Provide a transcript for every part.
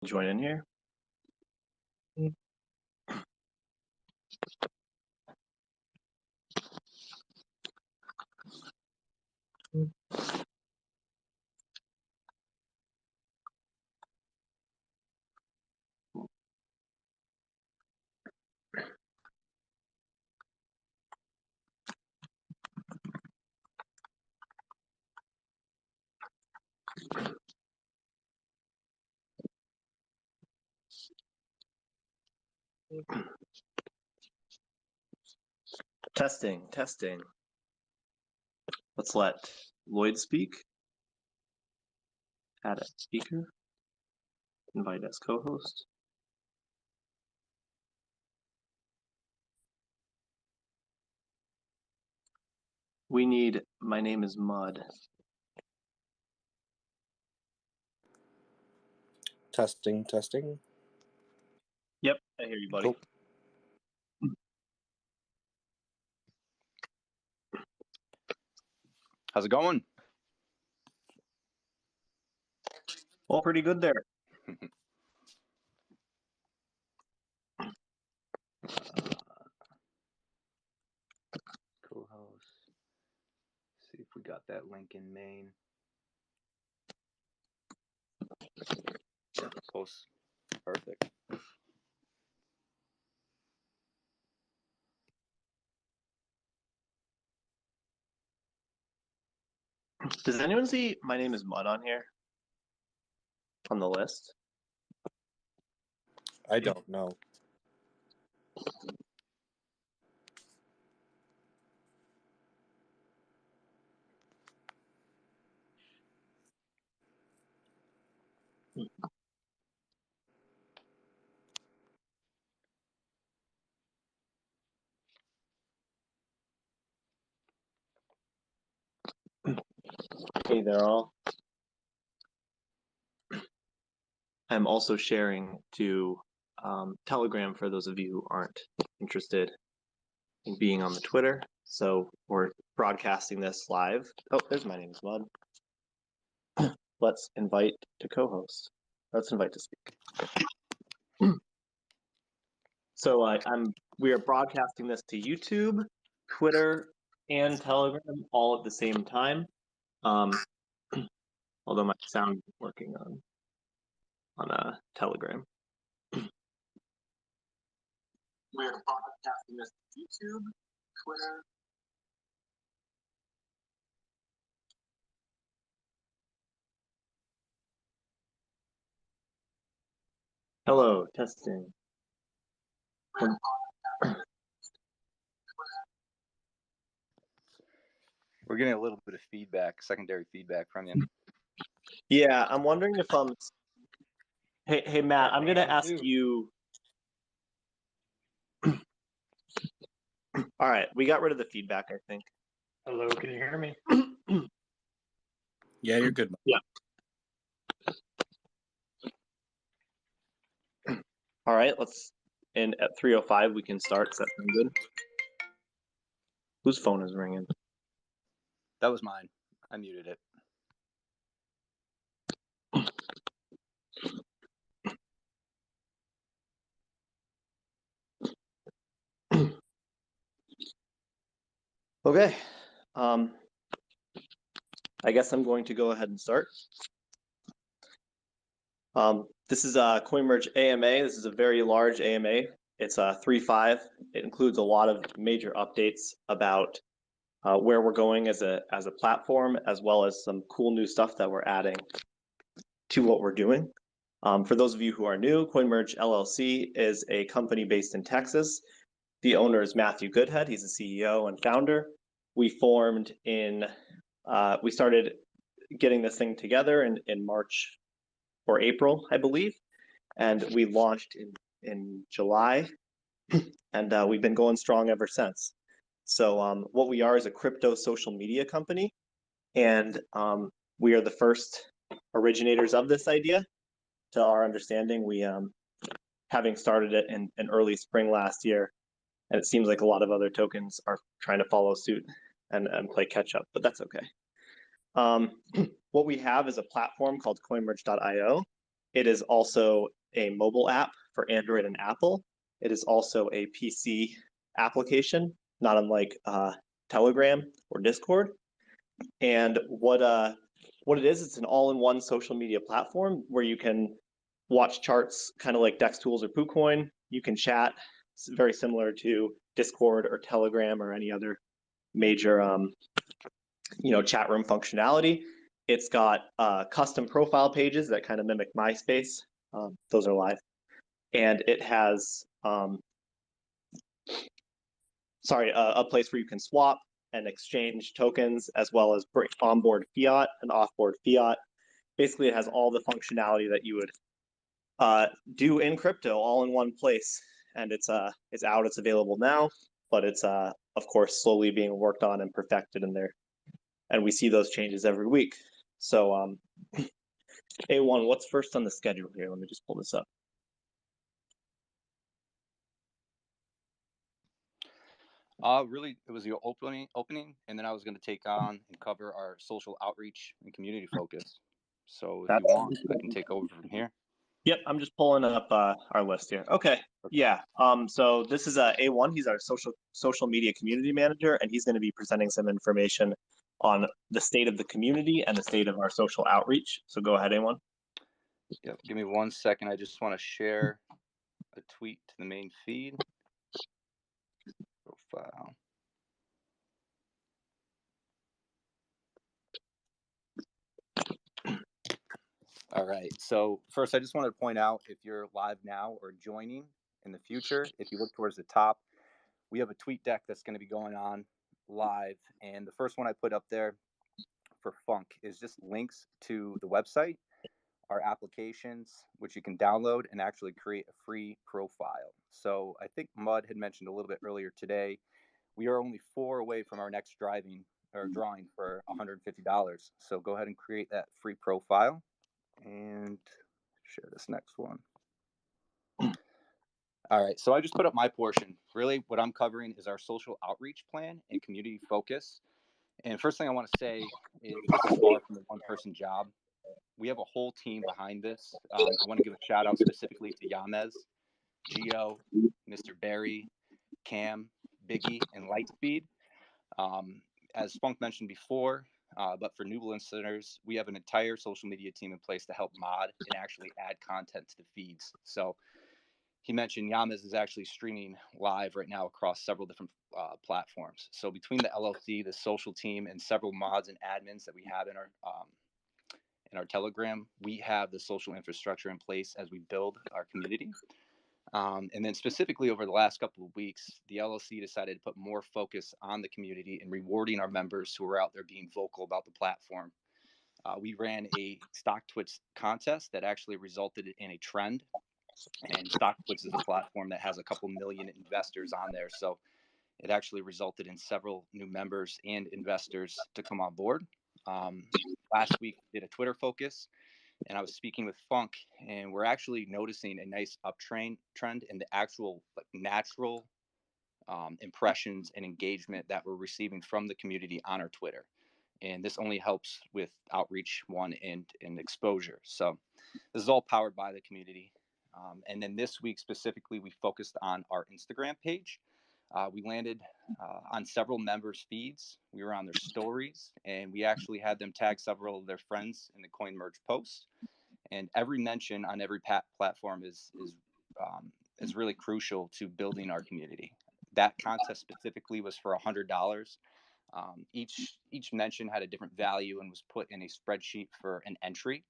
join in here. Testing. Let's let Lloyd speak. Add a speaker. Invite as co-host. We need, my name is Mud. Testing. Yep, I hear you, buddy. Cool. How's it going? All pretty good there. Co-host. See if we got that link in main. Post. Perfect. Does anyone see my name is Mud on here? On the list? I don't know. Hey there all. I'm also sharing to Telegram for those of you who aren't interested in being on the Twitter. So we're broadcasting this live. Oh, there's my name is Mud. Let's invite to co-host. Let's invite to speak. So we are broadcasting this to YouTube, Twitter, and Telegram all at the same time. Although my sound is working on Telegram. We're broadcasting this to YouTube, Twitter. Hello, testing. We're getting a little bit of feedback, secondary feedback from you. Yeah, I'm wondering if Hey Matt, I'm gonna ask you. All right, we got rid of the feedback, I think. Hello, can you hear me? Yeah, you're good. Yeah. All right, and at 3:05 we can start. Does that sound good? Whose phone is ringing? That was mine. I muted it. Okay. I guess I'm going to go ahead and start. This is CoinMerge AMA. This is a very large AMA. It's 3.5. It includes a lot of major updates about where we're going as a platform, as well as some cool new stuff that we're adding to what we're doing. For those of you who are new, CoinMerge LLC is a company based in Texas. The owner is Matthew Goodhead. He's the CEO and founder. We started getting this thing together in March or April, I believe, and we launched in July, and we've been going strong ever since. So what we are is a crypto social media company, and we are the first originators of this idea. To our understanding, we having started it in early spring last year, and it seems like a lot of other tokens are trying to follow suit and play catch up, but that's okay. What we have is a platform called CoinMerge Io. It is also a mobile app for Android and Apple. It is also a PC application, not unlike Telegram or Discord. And what it is, it's an all-in-one social media platform where you can watch charts, kind of like Dex Tools or KuCoin. You can chat, it's very similar to Discord or Telegram or any other major chat room functionality. It's got custom profile pages that kind of mimic MySpace. Those are live. And it has a place where you can swap and exchange tokens, as well as onboard fiat and offboard fiat. Basically, it has all the functionality that you would do in crypto all in one place. And it's out, it's available now, but it's of course slowly being worked on and perfected in there. And we see those changes every week. So A1, what's first on the schedule here? Let me just pull this up. Really, it was the opening, and then I was going to take on and cover our social outreach and community focus. So if you want, I can take over from here. Yep, I'm just pulling up our list here. Okay, yeah. So this is A1. He's our social media community manager, and he's going to be presenting some information on the state of the community and the state of our social outreach. So go ahead, A1. Yep. Give me 1 second. I just want to share a tweet to the main feed. Profile. All right. So first, I just wanted to point out, if you're live now or joining in the future, if you look towards the top, we have a tweet deck that's going to be going on live. And the first one I put up there for Funk is just links to the website, our applications, which you can download and actually create a free profile. So I think Mud had mentioned a little bit earlier today, we are only 4 away from our next drawing for $150. So go ahead and create that free profile and share this next one. All right, so I just put up my portion. Really, what I'm covering is our social outreach plan and community focus. And first thing I want to say is this is far from a one-person job. We have a whole team behind this. I want to give a shout out specifically to Yamez, Gio, Mr. Barry, Cam, Biggie, and Lightspeed. As Funk mentioned before, but for new listeners, we have an entire social media team in place to help mod and actually add content to the feeds. So he mentioned Yamez is actually streaming live right now across several different platforms. So between the LLC, the social team, and several mods and admins that we have in our Telegram, we have the social infrastructure in place as we build our community. And then specifically over the last couple of weeks, the LLC decided to put more focus on the community and rewarding our members who are out there being vocal about the platform. We ran a StockTwits contest that actually resulted in a trend. And StockTwits is a platform that has a couple million investors on there. So it actually resulted in several new members and investors to come on board. Last week, we did a Twitter focus, and I was speaking with Funk, and we're actually noticing a nice uptrend in the actual natural impressions and engagement that we're receiving from the community on our Twitter. And this only helps with outreach and exposure. So this is all powered by the community. And then this week specifically, we focused on our Instagram page. We landed on several members' feeds. We were on their stories, and we actually had them tag several of their friends in the CoinMerge posts. And every mention on every platform is really crucial to building our community. That contest specifically was for $100. Each mention had a different value and was put in a spreadsheet for an entry.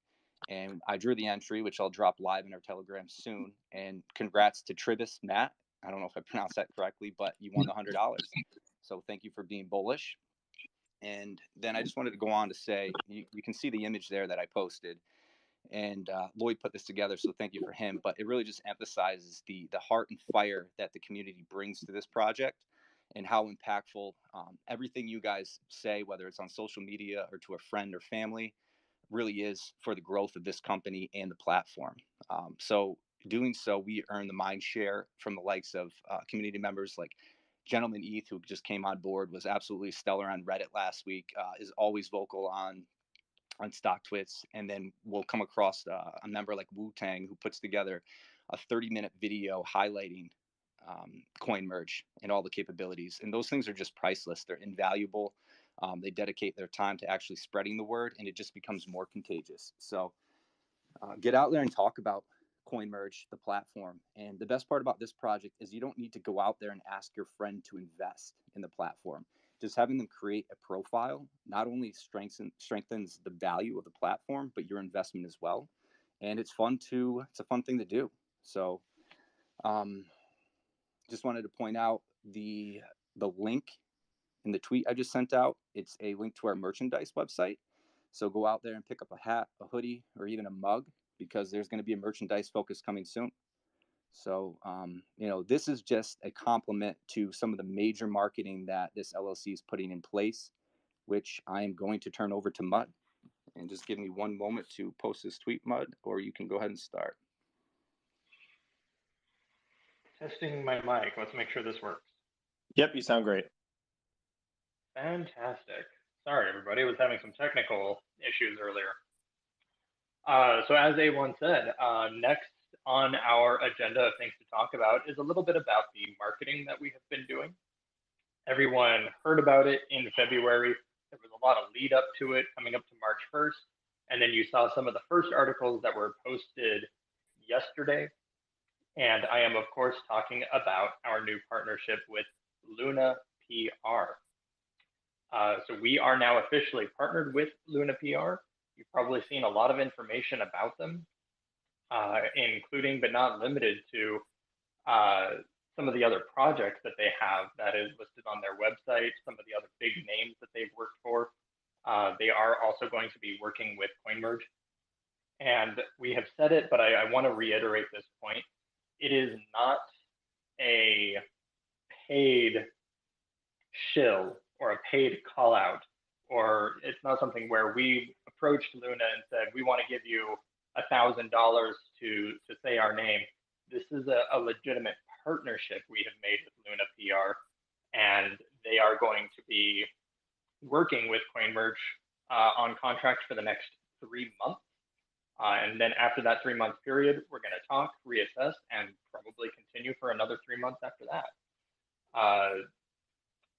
And I drew the entry, which I'll drop live in our Telegram soon. And congrats to Tribus Matt. I don't know if I pronounced that correctly, but you won the $100. So thank you for being bullish. And then I just wanted to go on to say, you can see the image there that I posted. And Lloyd put this together, so thank you for him. But it really just emphasizes the heart and fire that the community brings to this project and how impactful everything you guys say, whether it's on social media or to a friend or family, really is for the growth of this company and the platform. So doing so, we earn the mind share from the likes of community members like Gentleman ETH, who just came on board, was absolutely stellar on Reddit last week, is always vocal on on StockTwits, and then we'll come across a member like Wu-Tang who puts together a 30-minute video highlighting CoinMerge and all the capabilities. And those things are just priceless. They're invaluable. They dedicate their time to actually spreading the word, and it just becomes more contagious. So get out there and talk about CoinMerge, the platform. And the best part about this project is you don't need to go out there and ask your friend to invest in the platform. Just having them create a profile not only strengthens the value of the platform, but your investment as well. And it's a fun thing to do. So just wanted to point out the link in the tweet I just sent out. It's a link to our merchandise website. So go out there and pick up a hat, a hoodie, or even a mug, because there's going to be a merchandise focus coming soon. So, this is just a complement to some of the major marketing that this LLC is putting in place, which I am going to turn over to Mud. And just give me one moment to post this tweet, Mud, or you can go ahead and start. Testing my mic. Let's make sure this works. Yep, you sound great. Fantastic. Sorry, everybody. I was having some technical issues earlier. So as A1 said, next on our agenda of things to talk about is a little bit about the marketing that we have been doing. Everyone heard about it in February. There was a lot of lead up to it coming up to March 1st. And then you saw some of the first articles that were posted yesterday. And I am, of course, talking about our new partnership with Lunapr. So we are now officially partnered with Lunapr. You've probably seen a lot of information about them, including but not limited to some of the other projects that they have that is listed on their website, some of the other big names that they've worked for. They are also going to be working with CoinMerge. And we have said it, but I want to reiterate this point. It is not a paid shill or a paid call out, or it's not something where we approached Luna and said, we want to give you $1,000 to say our name. This is a legitimate partnership we have made with Lunapr, and they are going to be working with CoinMerge on contract for the next 3 months. And then after that 3-month period, we're going to talk, reassess, and probably continue for another 3 months after that.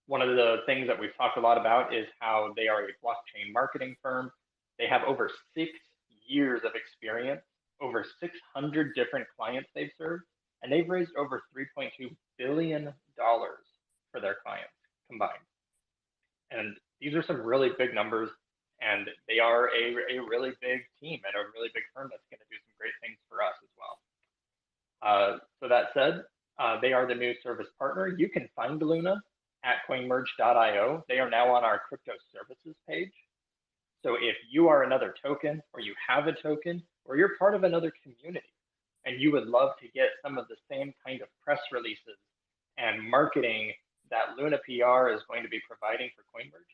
One of the things that we've talked a lot about is how they are a blockchain marketing firm. They have over 6 years of experience, over 600 different clients they've served, and they've raised over $3.2 billion for their clients combined. And these are some really big numbers, and they are a really big team and a really big firm that's going to do some great things for us as well. So that said, they are the new service partner. You can find Luna at CoinMerge.io. They are now on our crypto services page. So if you are another token, or you have a token, or you're part of another community, and you would love to get some of the same kind of press releases and marketing that Lunapr is going to be providing for CoinMerge,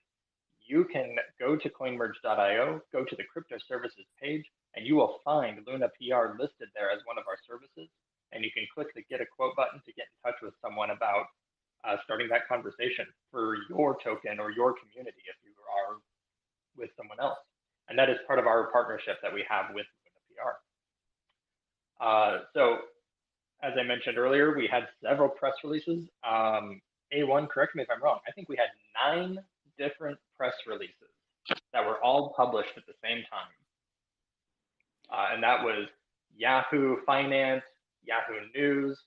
you can go to CoinMerge.io, go to the crypto services page, and you will find Lunapr listed there as one of our services. And you can click the get a quote button to get in touch with someone about starting that conversation for your token or your community if you are with someone else. And that is part of our partnership that we have with Lunapr. So as I mentioned earlier, we had several press releases. A1, correct me if I'm wrong, I think we had 9 different press releases that were all published at the same time. And that was Yahoo Finance, Yahoo News,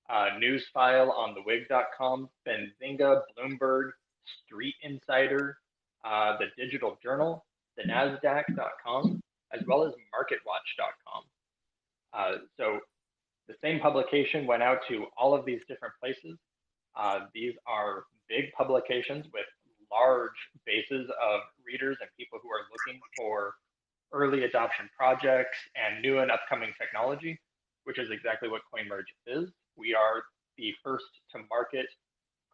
Newsfile on thewig.com, Benzinga, Bloomberg, Street Insider, the Digital Journal, the NASDAQ.com, as well as MarketWatch.com. So the same publication went out to all of these different places. These are big publications with large bases of readers and people who are looking for early adoption projects and new and upcoming technology, which is exactly what CoinMerge is. We are the first to market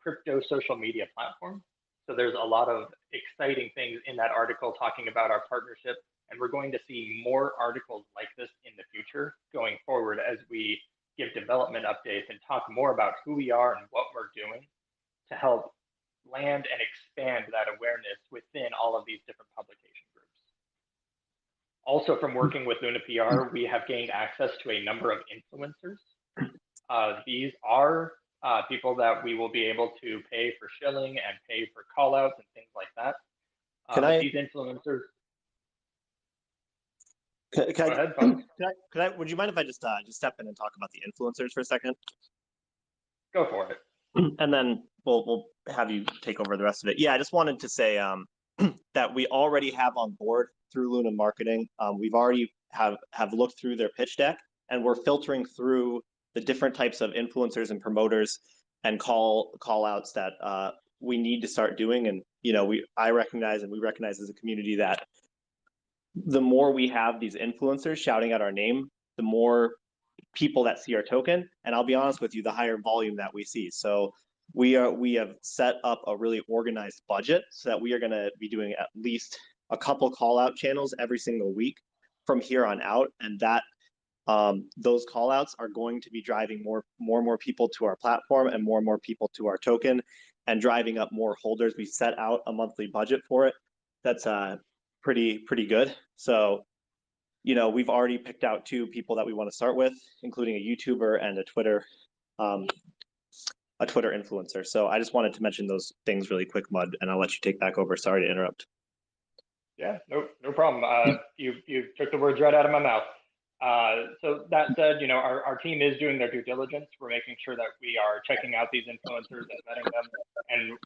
crypto social media platform. So there's a lot of exciting things in that article talking about our partnership, and we're going to see more articles like this in the future going forward as we give development updates and talk more about who we are and what we're doing to help land and expand that awareness within all of these different publication groups. Also, from working with Lunapr, we have gained access to a number of influencers. These are people that we will be able to pay for shilling and pay for callouts and things like that. These influencers. Can Go ahead, Funk. would you mind if I just step in and talk about the influencers for a second? Go for it. And then we'll have you take over the rest of it. Yeah, I just wanted to say that we already have on board through Luna Marketing. We've already have looked through their pitch deck, and we're filtering through the different types of influencers and promoters and call outs that we need to start doing. And I recognize, and we recognize as a community, that the more we have these influencers shouting out our name, the more people that see our token, and I'll be honest with you, the higher volume that we see. So we have set up a really organized budget so that we are going to be doing at least a couple call out channels every single week from here on out, and that those call outs are going to be driving more and more people to our platform and more people to our token, and driving up more holders. We set out a monthly budget for it. That's pretty good. So we've already picked out 2 people that we want to start with, including a YouTuber and a Twitter influencer. So I just wanted to mention those things really quick, Mud, and I'll let you take back over. Sorry to interrupt. Yeah, no problem. You took the words right out of my mouth. So that said, our team is doing their due diligence. We're making sure that we are checking out these influencers and vetting them. And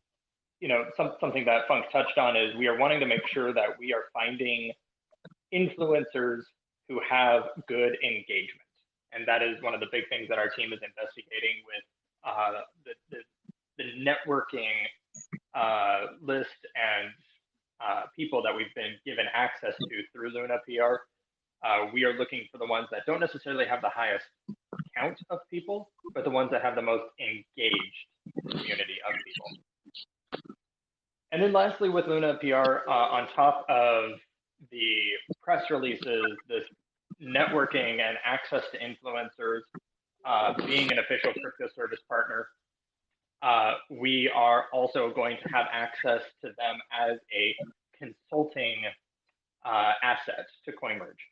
something that Funk touched on is we are wanting to make sure that we are finding influencers who have good engagement, and that is one of the big things that our team is investigating with the networking list and people that we've been given access to through Lunapr. We are looking for the ones that don't necessarily have the highest count of people, but the ones that have the most engaged community of people. And then lastly, with Lunapr, on top of the press releases, this networking and access to influencers, being an official crypto service partner, we are also going to have access to them as a consulting asset to CoinMerge.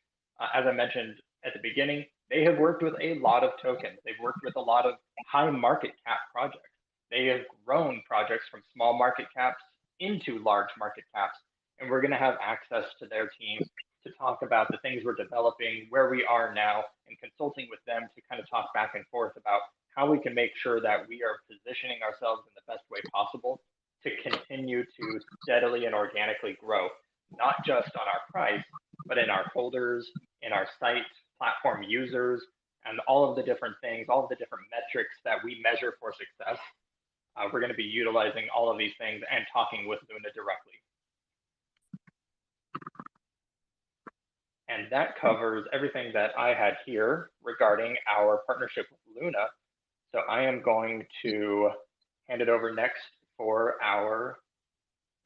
As I mentioned at the beginning, they have worked with a lot of tokens. They've worked with a lot of high market cap projects. They have grown projects from small market caps into large market caps. And we're going to have access to their team to talk about the things we're developing, where we are now, and consulting with them to kind of talk back and forth about how we can make sure that we are positioning ourselves in the best way possible to continue to steadily and organically grow, not just on our price, but in our holders, in our site, platform users, and all of the different things, all of the different metrics that we measure for success. We're going to be utilizing all of these things and talking with Luna directly. And that covers everything that I had here regarding our partnership with Luna. So I am going to hand it over next for our,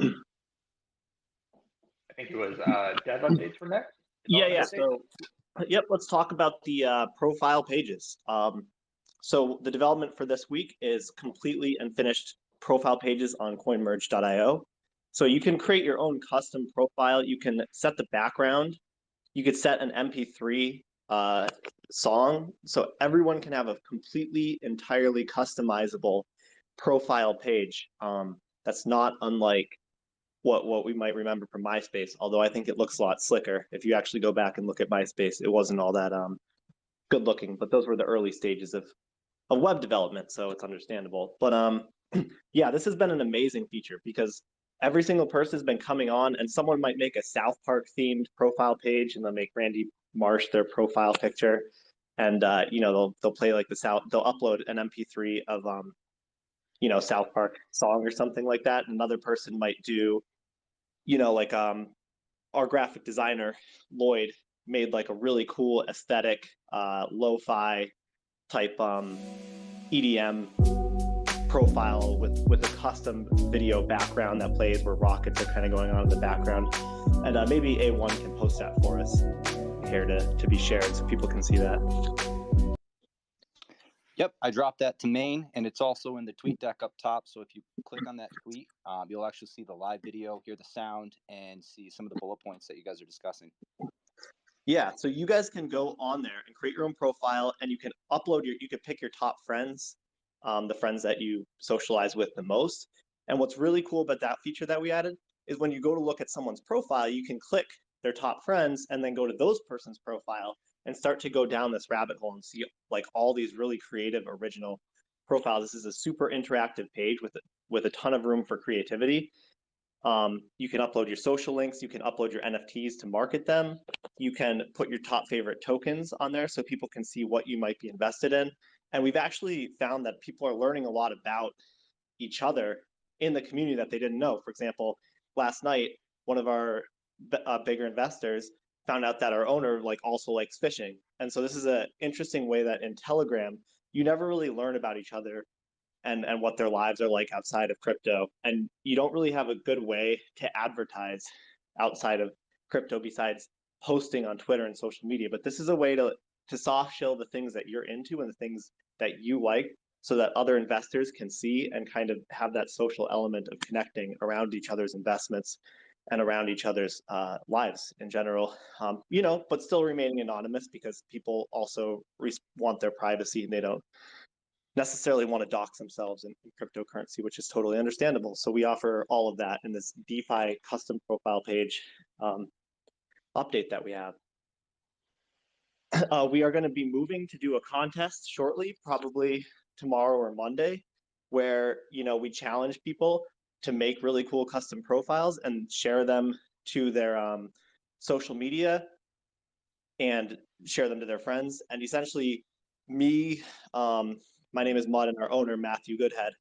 I think it was dev updates for next. Yeah. So, yep, let's talk about the profile pages. So the development for this week is completely and finished profile pages on CoinMerge.io. So you can create your own custom profile. You can set the background. You could set an MP3 song, so everyone can have a completely, entirely customizable profile page. That's not unlike what we might remember from MySpace, although I think it looks a lot slicker. If you actually go back and look at MySpace, it wasn't all that good looking, but those were the early stages of web development, so it's understandable. But yeah, this has been an amazing feature because every single person has been coming on, and someone might make a South Park themed profile page, and they'll make Randy Marsh their profile picture, and they'll play like they'll upload an MP3 of South Park song or something like that. Another person might do, like our graphic designer Lloyd made like a really cool aesthetic lo-fi type EDM profile with a custom video background that plays where rockets are kind of going on in the background, and maybe A1 can post that for us here to be shared so people can see that. Yep, I dropped that to main, and it's also in the tweet deck up top. So if you click on that tweet, you'll actually see the live video, hear the sound, and see some of the bullet points that you guys are discussing. Yeah, so you guys can go on there and create your own profile, and you can you can pick your top friends, the friends that you socialize with the most. And what's really cool about that feature that we added is when you go to look at someone's profile, you can click their top friends and then go to those person's profile and start to go down this rabbit hole and see like all these really creative, original profiles. This is a super interactive page with a ton of room for creativity. You can upload your social links, you can upload your NFTs to market them. You can put your top favorite tokens on there so people can see what you might be invested in. And we've actually found that people are learning a lot about each other in the community that they didn't know. For example, last night, one of our bigger investors found out that our owner also likes fishing. And so this is an interesting way that in Telegram, you never really learn about each other and what their lives are like outside of crypto. And you don't really have a good way to advertise outside of crypto besides posting on Twitter and social media. But this is a way to soft shill the things that you're into and the things that you like so that other investors can see and kind of have that social element of connecting around each other's investments and around each other's lives in general, but still remaining anonymous because people also want their privacy and they don't necessarily want to dox themselves in cryptocurrency, which is totally understandable. So we offer all of that in this DeFi custom profile page update that we have. We are going to be moving to do a contest shortly, probably tomorrow or Monday, where we challenge people to make really cool custom profiles and share them to their social media and share them to their friends. And essentially, me, my name is Mud, and our owner, Matthew Goodhead,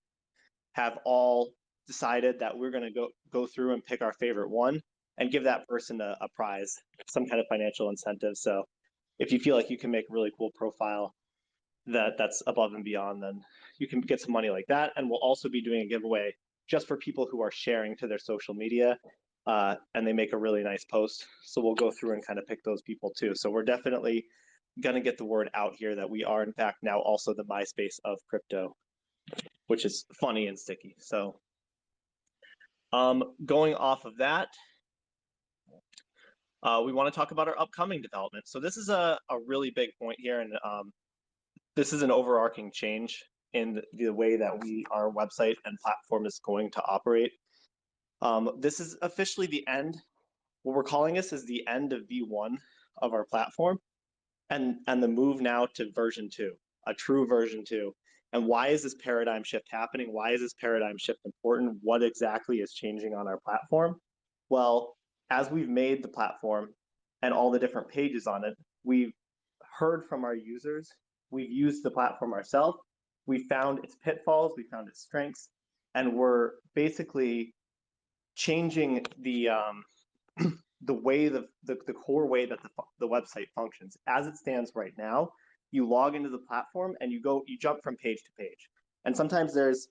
have all decided that we're going to go through and pick our favorite one and give that person a prize, some kind of financial incentive. So if you feel like you can make a really cool profile that's above and beyond, then you can get some money like that. And we'll also be doing a giveaway just for people who are sharing to their social media and they make a really nice post. So we'll go through and kind of pick those people too. So we're definitely going to get the word out here that we are in fact now also the MySpace of crypto, which is funny and sticky. So going off of that, we want to talk about our upcoming development. So this is a really big point here, and this is an overarching change in the way that our website and platform is going to operate. This is officially the end. What we're calling this is the end of V1 of our platform, and the move now to version 2, a true version 2. And why is this paradigm shift happening? Why is this paradigm shift important? What exactly is changing on our platform? Well, as we've made the platform and all the different pages on it, we've heard from our users, we've used the platform ourselves, we found its pitfalls, we found its strengths, and we're basically changing the way the core way that the website functions. As it stands right now, you log into the platform and you jump from page to page. And sometimes there's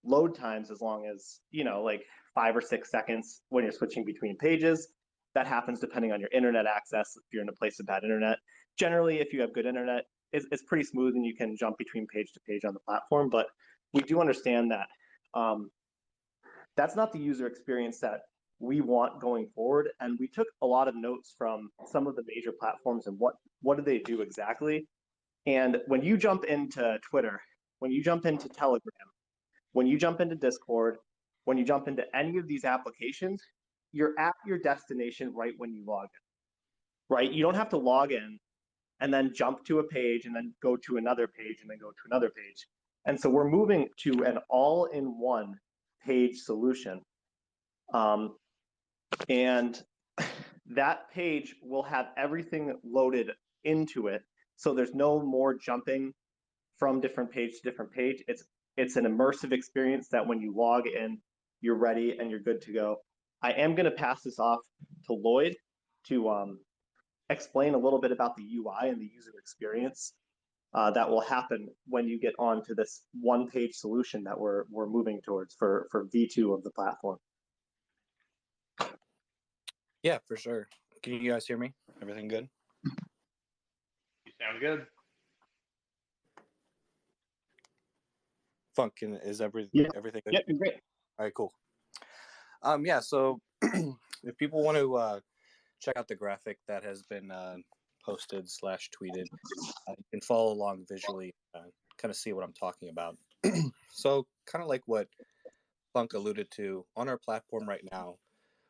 load times as long as, like 5 or 6 seconds when you're switching between pages. That happens depending on your internet access. If you're in a place of bad internet, generally, if you have good internet, it's pretty smooth and you can jump between page to page on the platform. But we do understand that that's not the user experience that we want going forward. And we took a lot of notes from some of the major platforms and what do they do exactly. And when you jump into Twitter, when you jump into Telegram, when you jump into Discord, when you jump into any of these applications, you're at your destination right when you log in, right? You don't have to log in and then jump to a page and then go to another page and then go to another page. And so we're moving to an all-in-one page solution. And that page will have everything loaded into it. So there's no more jumping from different page to different page. It's an immersive experience that when you log in, you're ready and you're good to go. I am going to pass this off to Lloyd to explain a little bit about the UI and the user experience that will happen when you get onto this one-page solution that we're moving towards for V2 of the platform. Yeah, for sure. Can you guys hear me? Everything good? You sound good. Funk, is everything good? Yeah, great. All right, cool. Yeah, so if people want to check out the graphic that has been posted / tweeted. You can follow along visually, kind of see what I'm talking about. So kind of like what Funk alluded to, on our platform right now,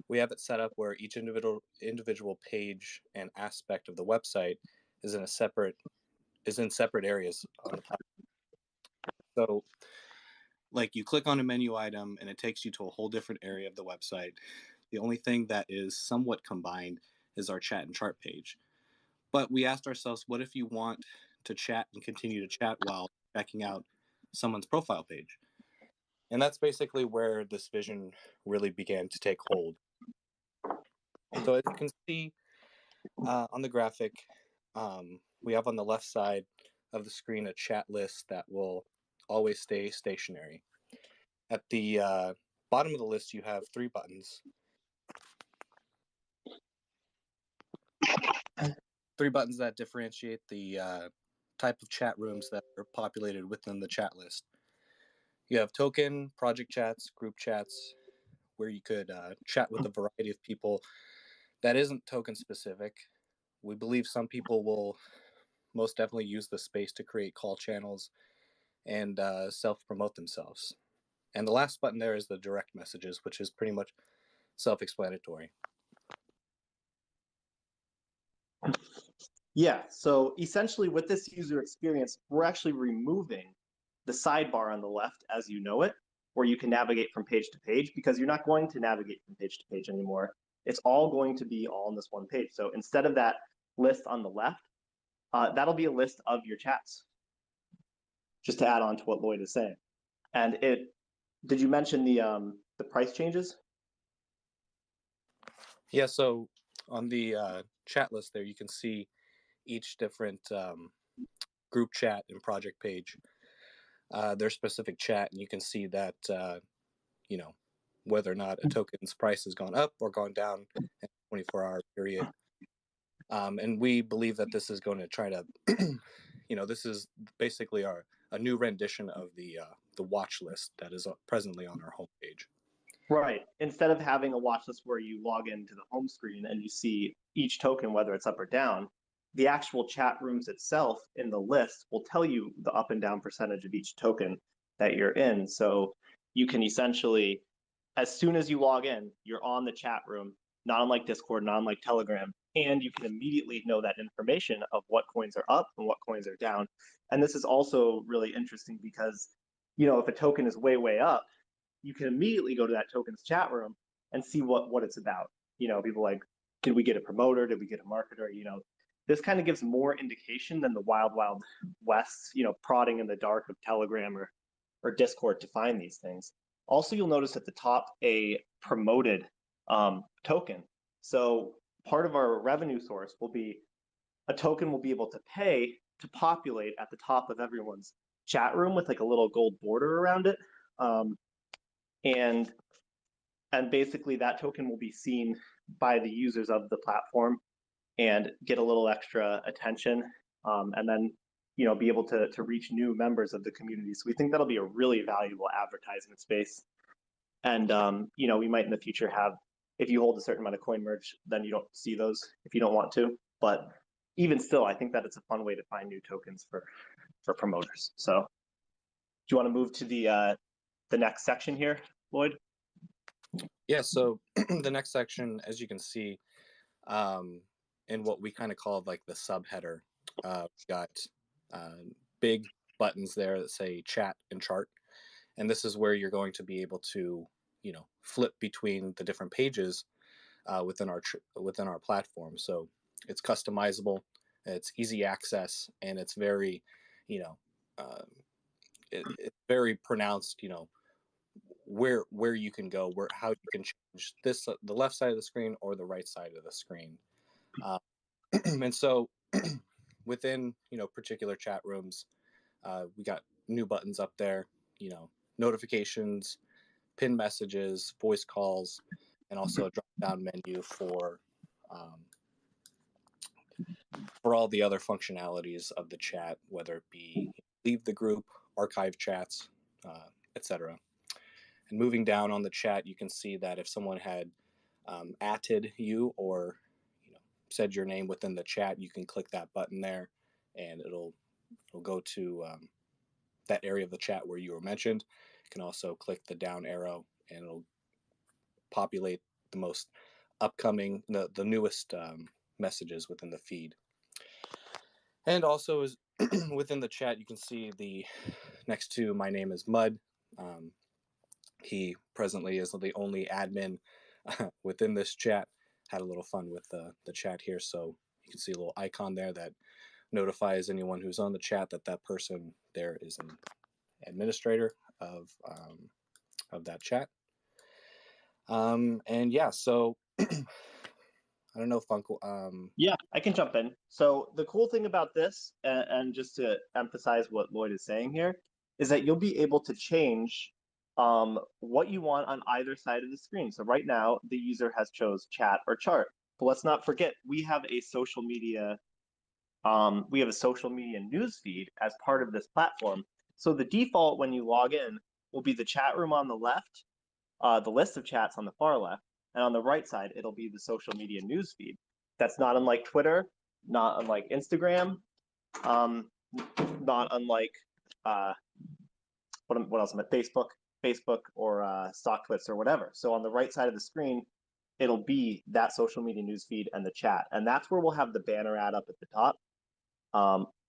we have it set up where each individual page and aspect of the website is in separate areas on the platform. So like you click on a menu item and it takes you to a whole different area of the website. The only thing that is somewhat combined is our chat and chart page. But we asked ourselves, what if you want to chat and continue to chat while checking out someone's profile page? And that's basically where this vision really began to take hold. So as you can see on the graphic, we have on the left side of the screen a chat list that will always stay stationary. At the bottom of the list, you have 3 buttons. 3 buttons that differentiate the type of chat rooms that are populated within the chat list. You have token, project chats, group chats, where you could chat with a variety of people that isn't token specific. We believe some people will most definitely use the space to create call channels and self-promote themselves. And the last button there is the direct messages, which is pretty much self-explanatory. Yeah, so essentially with this user experience, we're actually removing the sidebar on the left as you know it, where you can navigate from page to page, because you're not going to navigate from page to page anymore. It's all going to be all on this one page. So instead of that list on the left, that'll be a list of your chats, just to add on to what Lloyd is saying. And did you mention the price changes? Yeah, so on the chat list there, you can see each different group chat and project page, their specific chat, and you can see that, you know, whether or not a token's price has gone up or gone down in a 24-hour period. And we believe that this is going to try to, this is basically a new rendition of the watch list that is presently on our homepage. Right. Instead of having a watch list where you log into the home screen and you see each token, whether it's up or down, the actual chat rooms itself in the list will tell you the up and down percentage of each token that you're in. So you can essentially, as soon as you log in, you're on the chat room, not unlike Discord, not unlike Telegram, and you can immediately know that information of what coins are up and what coins are down. And this is also really interesting because, if a token is way, way up, you can immediately go to that token's chat room and see what it's about. People like, did we get a promoter? Did we get a marketer? This kind of gives more indication than the wild, wild west, prodding in the dark of Telegram or Discord to find these things. Also, you'll notice at the top a promoted token. So part of our revenue source will be a token will be able to pay to populate at the top of everyone's chat room with like a little gold border around it. And basically that token will be seen by the users of the platform and get a little extra attention, and then be able to reach new members of the community. So we think that'll be a really valuable advertisement space. And we might in the future have, if you hold a certain amount of CoinMerge, then you don't see those if you don't want to. But even still, I think that it's a fun way to find new tokens for promoters. So do you want to move to the next section here, Lloyd? Yeah, so the next section, as you can see, in what we kind of called like the subheader, we got big buttons there that say chat and chart. And this is where you're going to be able to, flip between the different pages within our platform. So it's customizable, it's easy access, and it's very, it's very pronounced, where you can go, how you can change this, the left side of the screen or the right side of the screen. And so within, particular chat rooms, we got new buttons up there, notifications, pin messages, voice calls, and also a drop-down menu for all the other functionalities of the chat, whether it be leave the group, archive chats, etc. And moving down on the chat, you can see that if someone had atted you or said your name within the chat, you can click that button there, and it'll go to that area of the chat where you were mentioned. You can also click the down arrow, and it'll populate the most upcoming, the newest messages within the feed. And also, is within the chat, you can see the next to my name is Mud. He presently is the only admin within this chat. Had a little fun with the chat here, so you can see a little icon there that notifies anyone who's on the chat that that person there is an administrator of that chat. And yeah, so I don't know, Funko. Yeah, I can jump in. So the cool thing about this, and just to emphasize what Lloyd is saying here, is that you'll be able to change what you want on either side of the screen. So right now, the user has chose chat or chart. But let's not forget, we have a social media news feed as part of this platform. So the default when you log in will be the chat room on the left, the list of chats on the far left, and on the right side, it'll be the social media news feed. That's not unlike Twitter, not unlike Instagram, not unlike what else am I? Facebook or StockTwits or whatever. So on the right side of the screen, it'll be that social media news feed and the chat, and that's where we'll have the banner ad up at the top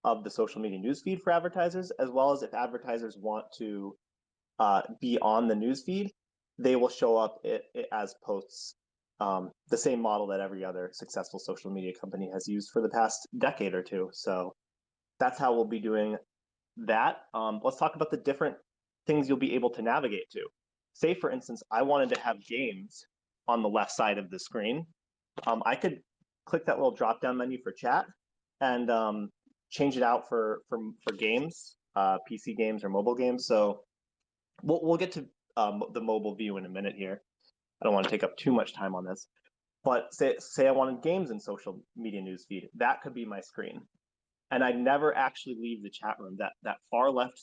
of the social media news feed for advertisers, as well as if advertisers want to be on the news feed, they will show up as posts. The same model that every other successful social media company has used for the past decade or two. So that's how we'll be doing that. Let's talk about the different things you'll be able to navigate to. Say, for instance, I wanted to have games on the left side of the screen. I could click that little drop-down menu for chat and change it out for games, PC games or mobile games. So we'll get to the mobile view in a minute here. I don't want to take up too much time on this, but say I wanted games in social media newsfeed, that could be my screen. And I never actually leave the chat room. That far left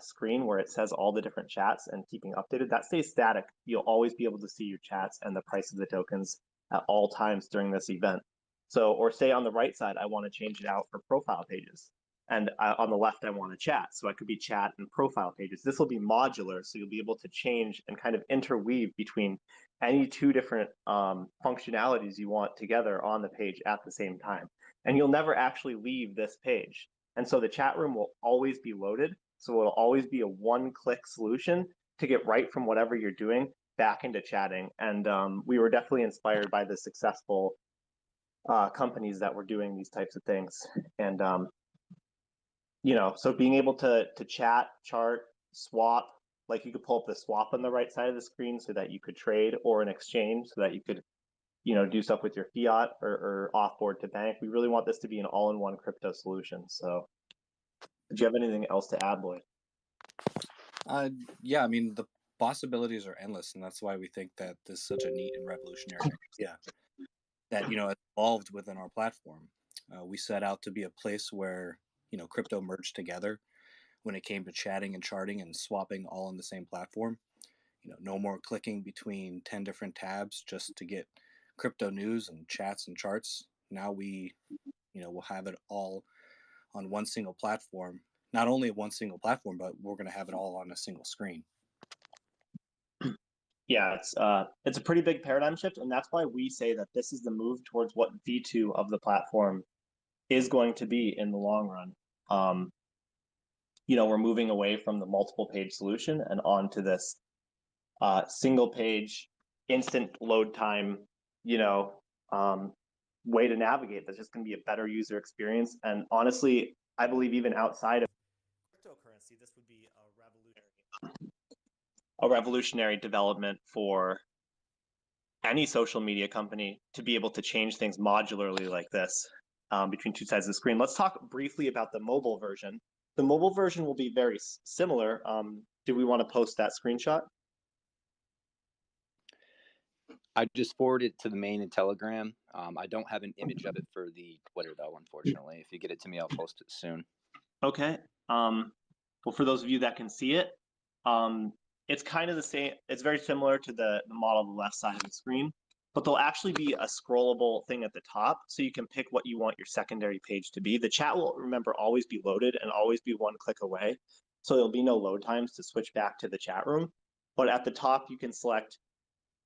screen where it says all the different chats and keeping updated, that stays static. You'll always be able to see your chats and the price of the tokens at all times during this event. So, or say on the right side, I want to change it out for profile pages. And on the left, I want to chat. So I could be chat and profile pages. This will be modular, so you'll be able to change and kind of interweave between any two different functionalities you want together on the page at the same time. And you'll never actually leave this page. And so the chat room will always be loaded. So it'll always be a one-click solution to get right from whatever you're doing back into chatting. And we were definitely inspired by the successful companies that were doing these types of things. And so being able to chat, chart, swap, like you could pull up the swap on the right side of the screen so that you could trade, or an exchange so that you could do stuff with your fiat or offboard to bank. We really want this to be an all-in-one crypto solution. So do you have anything else to add, Lloyd? Yeah, I mean, the possibilities are endless, and that's why we think that this is such a neat and revolutionary idea that evolved within our platform. We set out to be a place where crypto merged together when it came to chatting and charting and swapping all on the same platform. No more clicking between 10 different tabs just to get crypto news and chats and charts. Now we we'll have it all on one single platform. Not only one single platform, but we're going to have it all on a single screen. Yeah, it's a pretty big paradigm shift, and that's why we say that this is the move towards what V2 of the platform is going to be in the long run. We're moving away from the multiple page solution and on to this single page, instant load time, way to navigate. That's just going to be a better user experience. And honestly, I believe even outside of cryptocurrency, this would be a revolutionary development for any social media company to be able to change things modularly like this between two sides of the screen. Let's talk briefly about the mobile version. The mobile version will be very similar. Do we want to post that screenshot? I just forwarded it to the main and Telegram. I don't have an image of it for the Twitter, though, unfortunately. If you get it to me, I'll post it soon. Okay. Well, for those of you that can see it, it's kind of the same. It's very similar to the model on the left side of the screen. but there'll actually be a scrollable thing at the top so you can pick what you want your secondary page to be. The chat will, remember, always be loaded and always be one click away. So there'll be no load times to switch back to the chat room. But at the top, you can select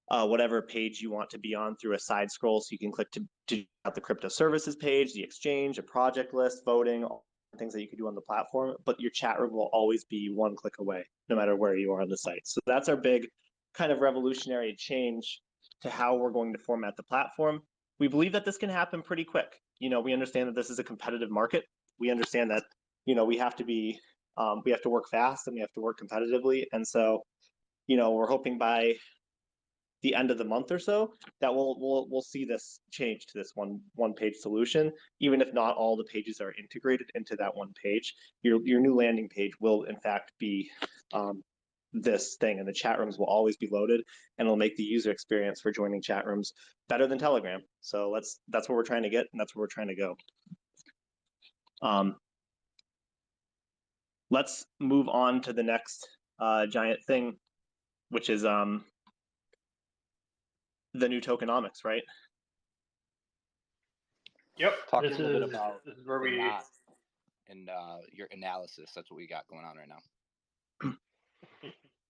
whatever page you want to be on through a side scroll. So you can click to out the crypto services page, the exchange, a project list, voting, all the things that you can do on the platform. But your chat room will always be one click away, no matter where you are on the site. So that's our big kind of revolutionary change to how we're going to format the platform. We believe that this can happen pretty quick. You know, we understand that this is a competitive market. We understand that, you know, we have to work fast and we have to work competitively. And so, you know, we're hoping by the end of the month or so that we'll see this change to this one page solution. Even if not all the pages are integrated into that one page, your new landing page will in fact be this thing, and the chat rooms will always be loaded, and it'll make the user experience for joining chat rooms better than Telegram. So that's what we're trying to get, and that's where we're trying to go. Let's move on to the next giant thing, which is the new tokenomics, right? Yep. Talk this a little is, bit about this is where the we. knot and your analysis. That's what we got going on right now.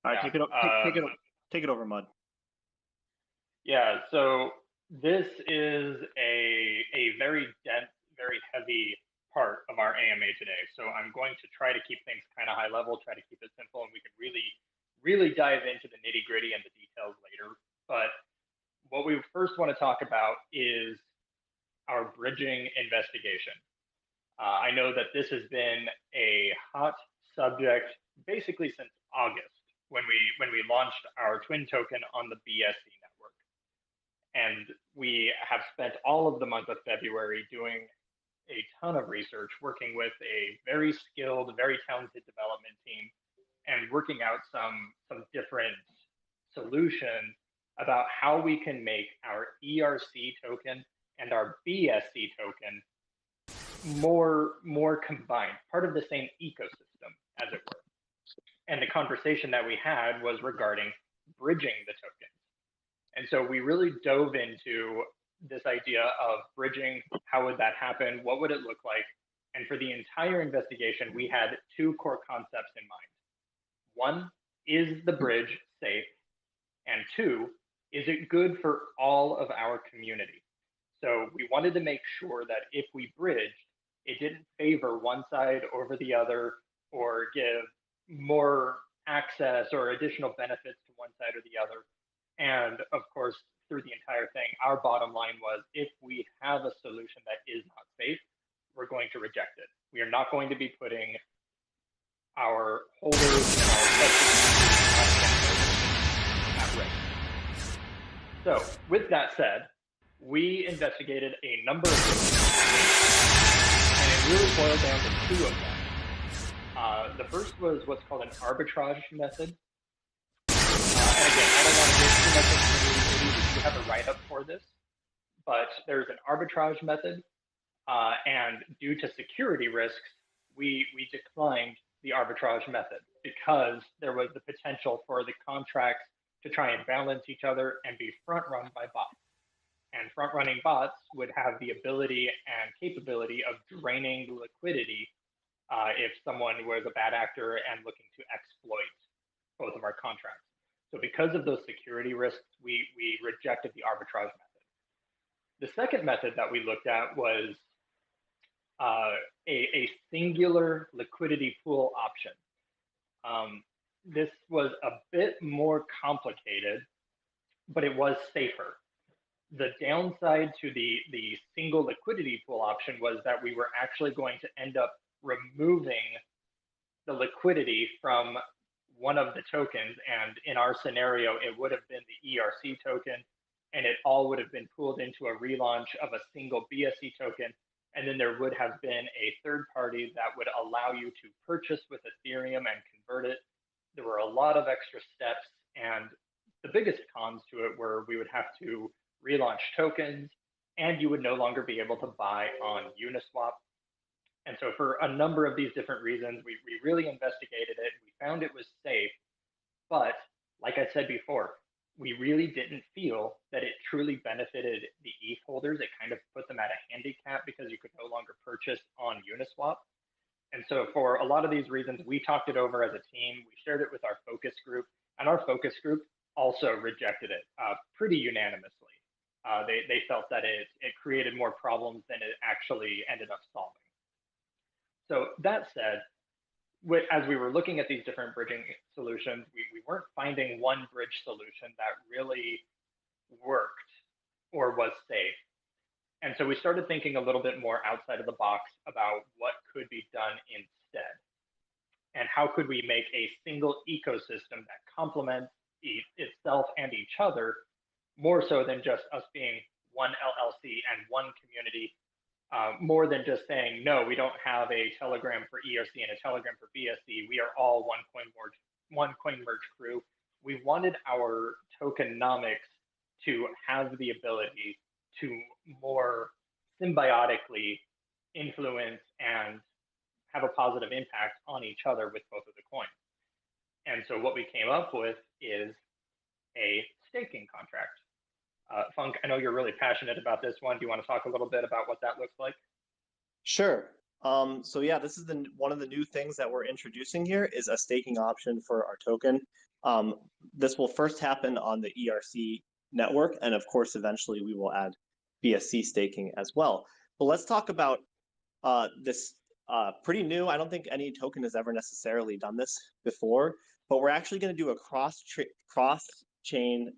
All right, Yeah, take it over, Mud. Yeah, so this is a very dense, very heavy part of our AMA today. So I'm going to try to keep things kind of high level, try to keep it simple, and we can really dive into the nitty gritty and the details later. But what we first want to talk about is our bridging investigation. I know that this has been a hot subject basically since August when we launched our twin token on the BSC network. And we have spent all of the month of February doing a ton of research, working with a very skilled, very talented development team, and working out some different solutions about how we can make our ERC token and our BSC token more combined, part of the same ecosystem, as it were. And the conversation that we had was regarding bridging the tokens. And so we really dove into this idea of bridging. How would that happen? What would it look like? And for the entire investigation, we had two core concepts in mind. One, is the bridge safe? And two, is it good for all of our community? So we wanted to make sure that if we bridged, it didn't favor one side over the other or give more access or additional benefits to one side or the other. And of course, through the entire thing, our bottom line was if we have a solution that is not safe, we're going to reject it. We are not going to be putting our holders and our customers at risk. So with that said, we investigated a number of different methods, and it really boiled down to two of them. The first was what's called an arbitrage method. And again, I don't want to get too much into the nitty-gritty. We have a write-up for this, but there's an arbitrage method, and due to security risks, we declined the arbitrage method because there was the potential for the contracts to try and balance each other and be front-run by bots. And front-running bots would have the ability and capability of draining liquidity if someone was a bad actor and looking to exploit both of our contracts. So because of those security risks, we rejected the arbitrage method. The second method that we looked at was a singular liquidity pool option. This was a bit more complicated, but it was safer. The downside to the single liquidity pool option was that we were actually going to end up removing the liquidity from one of the tokens, and in our scenario, it would have been the ERC token, and it all would have been pooled into a relaunch of a single BSC token, and then there would have been a third party that would allow you to purchase with Ethereum and convert it. There were a lot of extra steps, and the biggest cons to it were we would have to relaunch tokens, and you would no longer be able to buy on Uniswap. And so for a number of these different reasons, we really investigated it. We found it was safe, but like I said before, we really didn't feel that it truly benefited the ETH holders. It kind of put them at a handicap because you could no longer purchase on Uniswap. And so for a lot of these reasons, we talked it over as a team. We shared it with our focus group, and our focus group also rejected it pretty unanimously. They felt that it created more problems than it actually ended up solving. So that said, as we were looking at these different bridging solutions, we weren't finding one bridge solution that really worked or was safe. And so we started thinking a little bit more outside of the box about what could be done instead. And how could we make a single ecosystem that complements itself and each other, more so than just us being one LLC and one community, more than just saying, no, we don't have a Telegram for ERC and a Telegram for BSC. We are all one CoinMerge crew. We wanted our tokenomics to have the ability to more symbiotically influence and have a positive impact on each other with both of the coins. And so what we came up with is a staking contract. Funk, I know you're really passionate about this one. Do you want to talk a little bit about what that looks like? Sure. So yeah, this is one of the new things that we're introducing here is a staking option for our token. This will first happen on the ERC network, and of course, eventually we will add BSC staking as well. But let's talk about this pretty new. I don't think any token has ever necessarily done this before, but we're actually going to do a cross-chain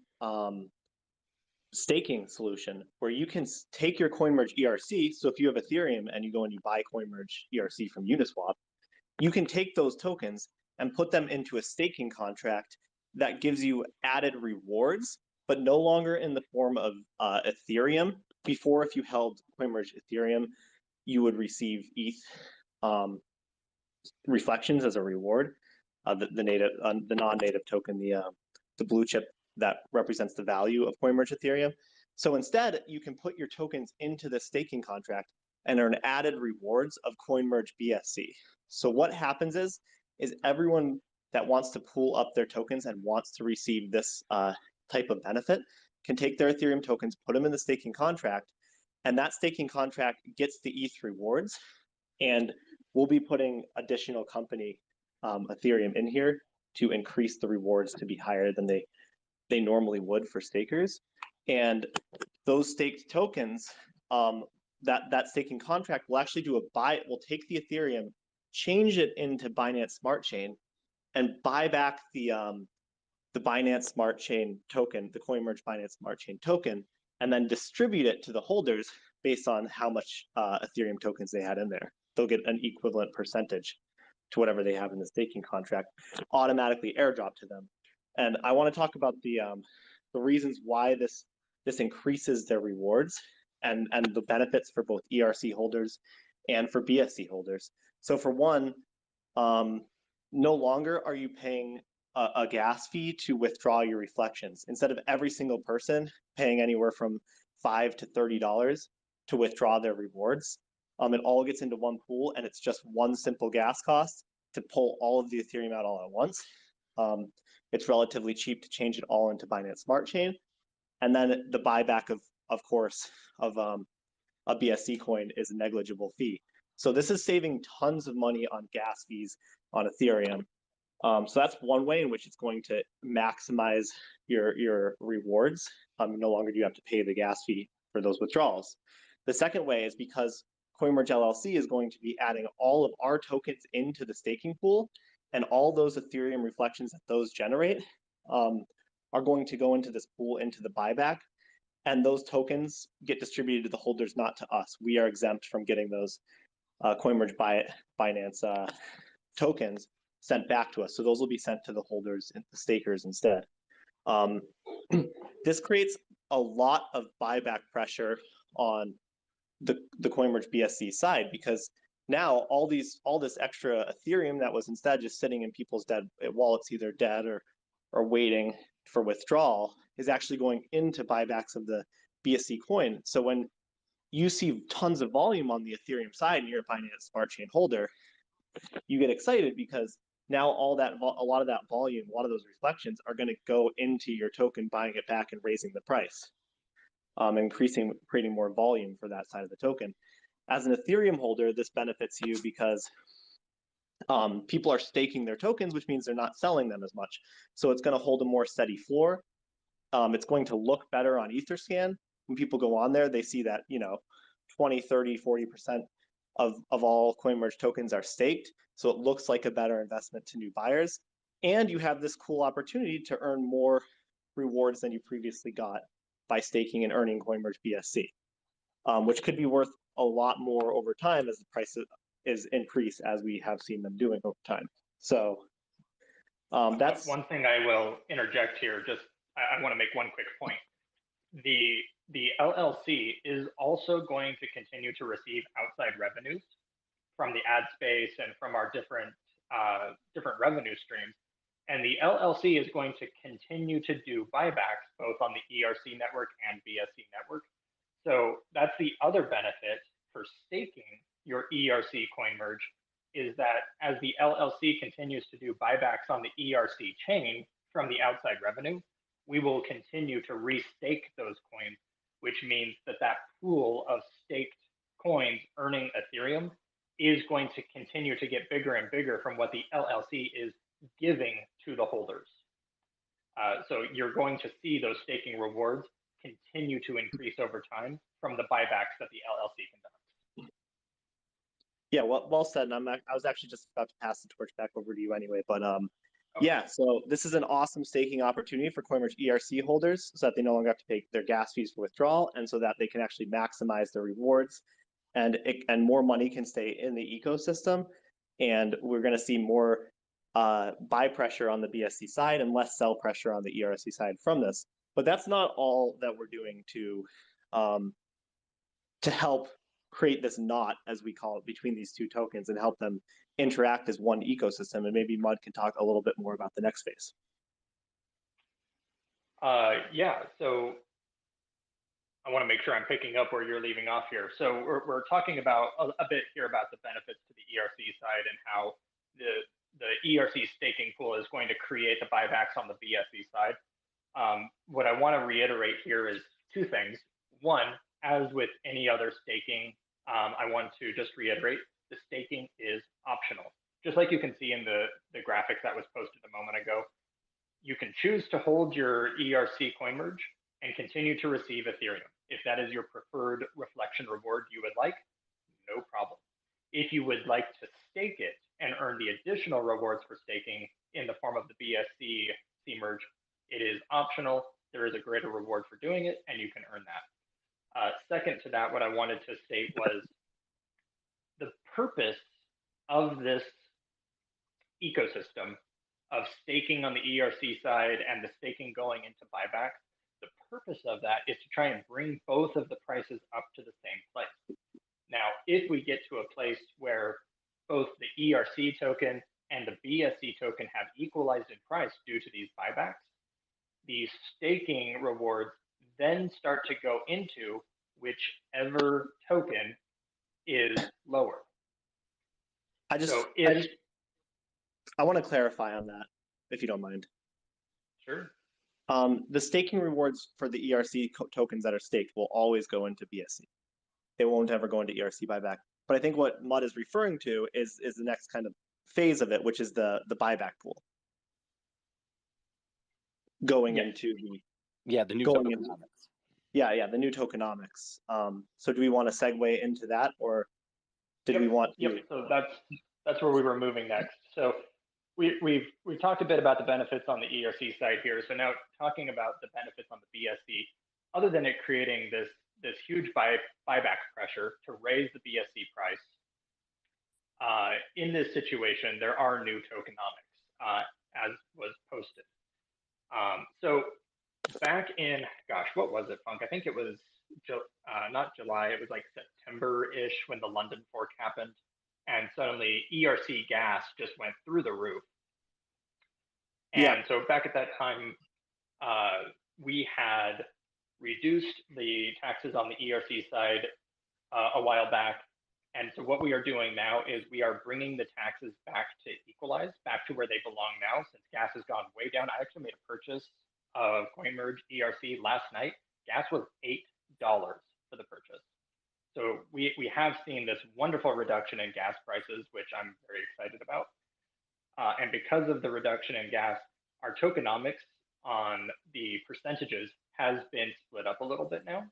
staking solution where you can take your CoinMerge ERC. So if you have Ethereum and you go and you buy CoinMerge ERC from Uniswap, you can take those tokens and put them into a staking contract that gives you added rewards, but no longer in the form of Ethereum. Before, if you held CoinMerge Ethereum, you would receive ETH reflections as a reward. The non-native token, the blue chip that represents the value of CoinMerge Ethereum. So instead, you can put your tokens into the staking contract and earn added rewards of CoinMerge BSC. So what happens is everyone that wants to pool up their tokens and wants to receive this type of benefit can take their Ethereum tokens, put them in the staking contract, and that staking contract gets the ETH rewards. And we'll be putting additional company Ethereum in here to increase the rewards to be higher than they normally would for stakers. And those staked tokens, that staking contract will actually will take the Ethereum, change it into Binance Smart Chain, and buy back the Binance Smart Chain token, the CoinMerge Binance Smart Chain token, and then distribute it to the holders based on how much Ethereum tokens they had in there. They'll get an equivalent percentage to whatever they have in the staking contract, automatically airdrop to them. And I want to talk about the reasons why this increases their rewards and the benefits for both ERC holders and for BSC holders. So for one, no longer are you paying a gas fee to withdraw your reflections. Instead of every single person paying anywhere from $5 to $30 to withdraw their rewards, it all gets into one pool, and it's just one simple gas cost to pull all of the Ethereum out all at once. It's relatively cheap to change it all into Binance Smart Chain. And then the buyback of course, of a BSC coin is a negligible fee. So this is saving tons of money on gas fees on Ethereum. So that's one way in which it's going to maximize your rewards. No longer do you have to pay the gas fee for those withdrawals. The second way is because CoinMerge LLC is going to be adding all of our tokens into the staking pool, and all those Ethereum reflections that those generate are going to go into this pool, into the buyback, and those tokens get distributed to the holders, not to us. We are exempt from getting those CoinMerge Binance tokens sent back to us. So those will be sent to the holders and the stakers instead. This creates a lot of buyback pressure on the CoinMerge BSC side, because now all this extra Ethereum that was instead just sitting in people's dead wallets, either dead or waiting for withdrawal, is actually going into buybacks of the BSC coin. So when you see tons of volume on the Ethereum side and you're a Binance Smart Chain holder, you get excited because now all that a lot of that volume, a lot of those reflections are going to go into your token, buying it back and raising the price, creating more volume for that side of the token. As an Ethereum holder, this benefits you because people are staking their tokens, which means they're not selling them as much. So it's going to hold a more steady floor. It's going to look better on Etherscan. When people go on there, they see that, 20, 30, 40% of all CoinMerge tokens are staked. So it looks like a better investment to new buyers. And you have this cool opportunity to earn more rewards than you previously got by staking and earning CoinMerge BSC, which could be worth a lot more over time as the price is increased, as we have seen them doing over time. So that's one thing I will interject here. Just I want to make one quick point. The LLC is also going to continue to receive outside revenues from the ad space and from our different revenue streams. And the LLC is going to continue to do buybacks both on the ERC network and BSC network. So that's the other benefit for staking your ERC CoinMerge, is that as the LLC continues to do buybacks on the ERC chain from the outside revenue, we will continue to restake those coins, which means that that pool of staked coins earning Ethereum is going to continue to get bigger and bigger from what the LLC is giving to the holders. So you're going to see those staking rewards continue to increase over time from the buybacks that the LLC conducts. Yeah, well said. And I was actually just about to pass the torch back over to you anyway, but yeah, so this is an awesome staking opportunity for CoinMerge ERC holders, so that they no longer have to pay their gas fees for withdrawal, and so that they can actually maximize their rewards, and more money can stay in the ecosystem. And we're going to see more buy pressure on the BSC side and less sell pressure on the ERC side from this. But that's not all that we're doing to help create this knot, as we call it, between these two tokens and help them interact as one ecosystem. And maybe Mud can talk a little bit more about the next phase. Yeah, so I want to make sure I'm picking up where you're leaving off here. So we're talking about a bit here about the benefits to the ERC side and how the ERC staking pool is going to create the buybacks on the BSC side. What I want to reiterate here is two things. One, as with any other staking, I want to just reiterate, the staking is optional. Just like you can see in the graphics that was posted a moment ago, you can choose to hold your ERC CoinMerge and continue to receive Ethereum. If that is your preferred reflection reward you would like, no problem. If you would like to stake it and earn the additional rewards for staking in the form of the BSC CMerge, it is optional. There is a greater reward for doing it, and you can earn that. Second to that, what I wanted to state was the purpose of this ecosystem of staking on the ERC side and the staking going into buybacks. The purpose of that is to try and bring both of the prices up to the same place. Now, if we get to a place where both the ERC token and the BSC token have equalized in price due to these buybacks, the staking rewards then start to go into whichever token is lower. I want to clarify on that, if you don't mind. Sure. The staking rewards for the ERC tokens that are staked will always go into BSC. They won't ever go into ERC buyback. But I think what Mud is referring to is the next kind of phase of it, which is the buyback pool going into the new going tokenomics. The new tokenomics. So do we want to segue into that, or did we want to? Yep. So that's where we were moving next. So we've talked a bit about the benefits on the ERC side here. So now talking about the benefits on the BSC, other than it creating this huge buyback pressure to raise the BSC price, in this situation, there are new tokenomics, as was posted. So back in, gosh, what was it, Funk? I think it was not July, it was like September-ish when the London fork happened. And suddenly ERC gas just went through the roof. And so back at that time, we had reduced the taxes on the ERC side a while back. And so what we are doing now is we are bringing the taxes back to equalize, back to where they belong now, since gas has gone way down. I actually made a purchase of CoinMerge ERC last night. Gas was $8 for the purchase. So we have seen this wonderful reduction in gas prices, which I'm very excited about. And because of the reduction in gas, our tokenomics on the percentages has been split up a little bit now.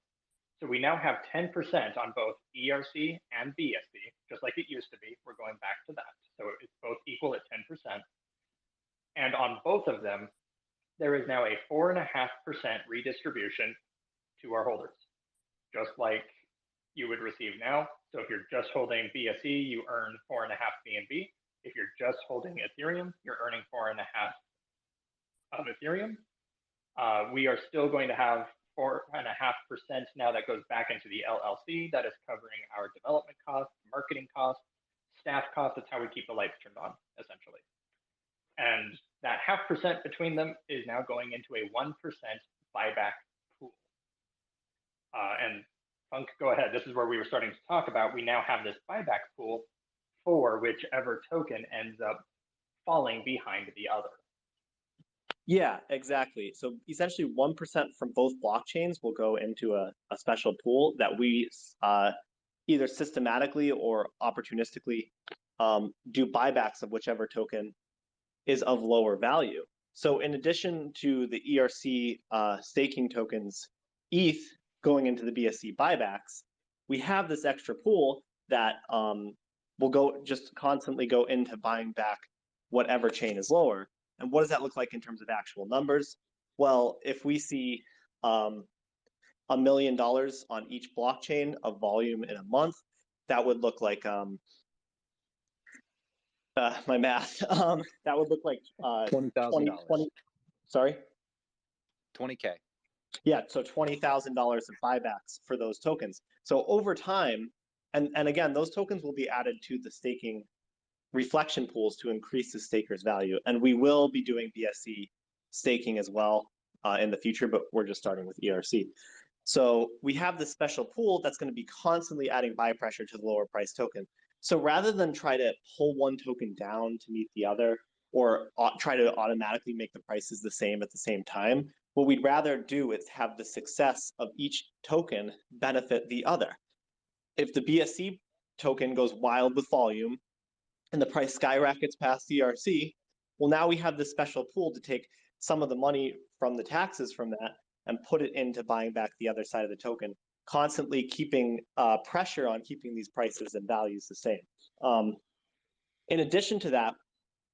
So we now have 10% on both ERC and BSC, just like it used to be. We're going back to that. So it's both equal at 10%. And on both of them, there is now a 4.5% redistribution to our holders, just like you would receive now. So if you're just holding BSC, you earn 4.5 BNB. If you're just holding Ethereum, you're earning 4.5 of Ethereum. We are still going to have 4.5% now that goes back into the LLC that is covering our development costs, marketing costs, staff costs. That's how we keep the lights turned on, essentially. And that 0.5% between them is now going into a 1% buyback pool. And Funk, go ahead. This is where we were starting to talk about. We now have this buyback pool for whichever token ends up falling behind the other. Yeah, exactly. So essentially 1% from both blockchains will go into a special pool that we either systematically or opportunistically do buybacks of whichever token is of lower value. So in addition to the ERC staking tokens, ETH going into the BSC buybacks, we have this extra pool that will just constantly go into buying back whatever chain is lower. And what does that look like in terms of actual numbers? Well, if we see $1 million on each blockchain of volume in a month, that would look like my math. That would look like $20,000. Sorry, 20K. Yeah, so $20,000 of buybacks for those tokens. So over time, and again, those tokens will be added to the staking reflection pools to increase the staker's value. And we will be doing BSC staking as well in the future, but we're just starting with ERC. So we have this special pool that's going to be constantly adding buy pressure to the lower price token. So rather than try to pull one token down to meet the other, or try to automatically make the prices the same at the same time, what we'd rather do is have the success of each token benefit the other. If the BSC token goes wild with volume and the price skyrockets past the ERC, well, now we have this special pool to take some of the money from the taxes from that and put it into buying back the other side of the token, constantly keeping pressure on keeping these prices and values the same. In addition to that,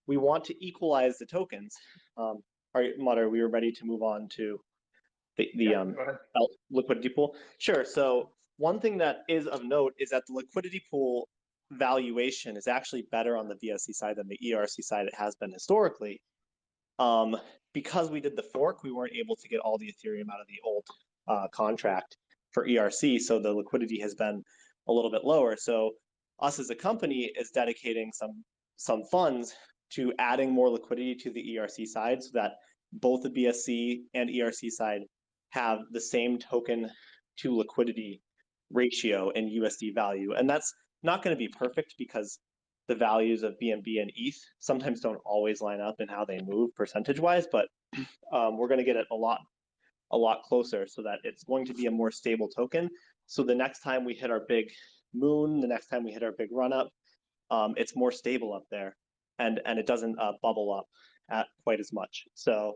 we want to equalize the tokens. All right, Madar, we were ready to move on to the liquidity pool. Sure. So one thing that is of note is that the liquidity pool valuation is actually better on the BSC side than the ERC side it has been historically. Because we did the fork, we weren't able to get all the Ethereum out of the old contract for ERC, so the liquidity has been a little bit lower. So us as a company is dedicating some funds to adding more liquidity to the ERC side so that both the BSC and ERC side have the same token to liquidity ratio in USD value. And that's not going to be perfect because the values of BNB and ETH sometimes don't always line up in how they move percentage wise, but we're going to get it a lot closer so that it's going to be a more stable token. So the next time we hit our big moon, the next time we hit our big run up, it's more stable up there and it doesn't bubble up at quite as much. So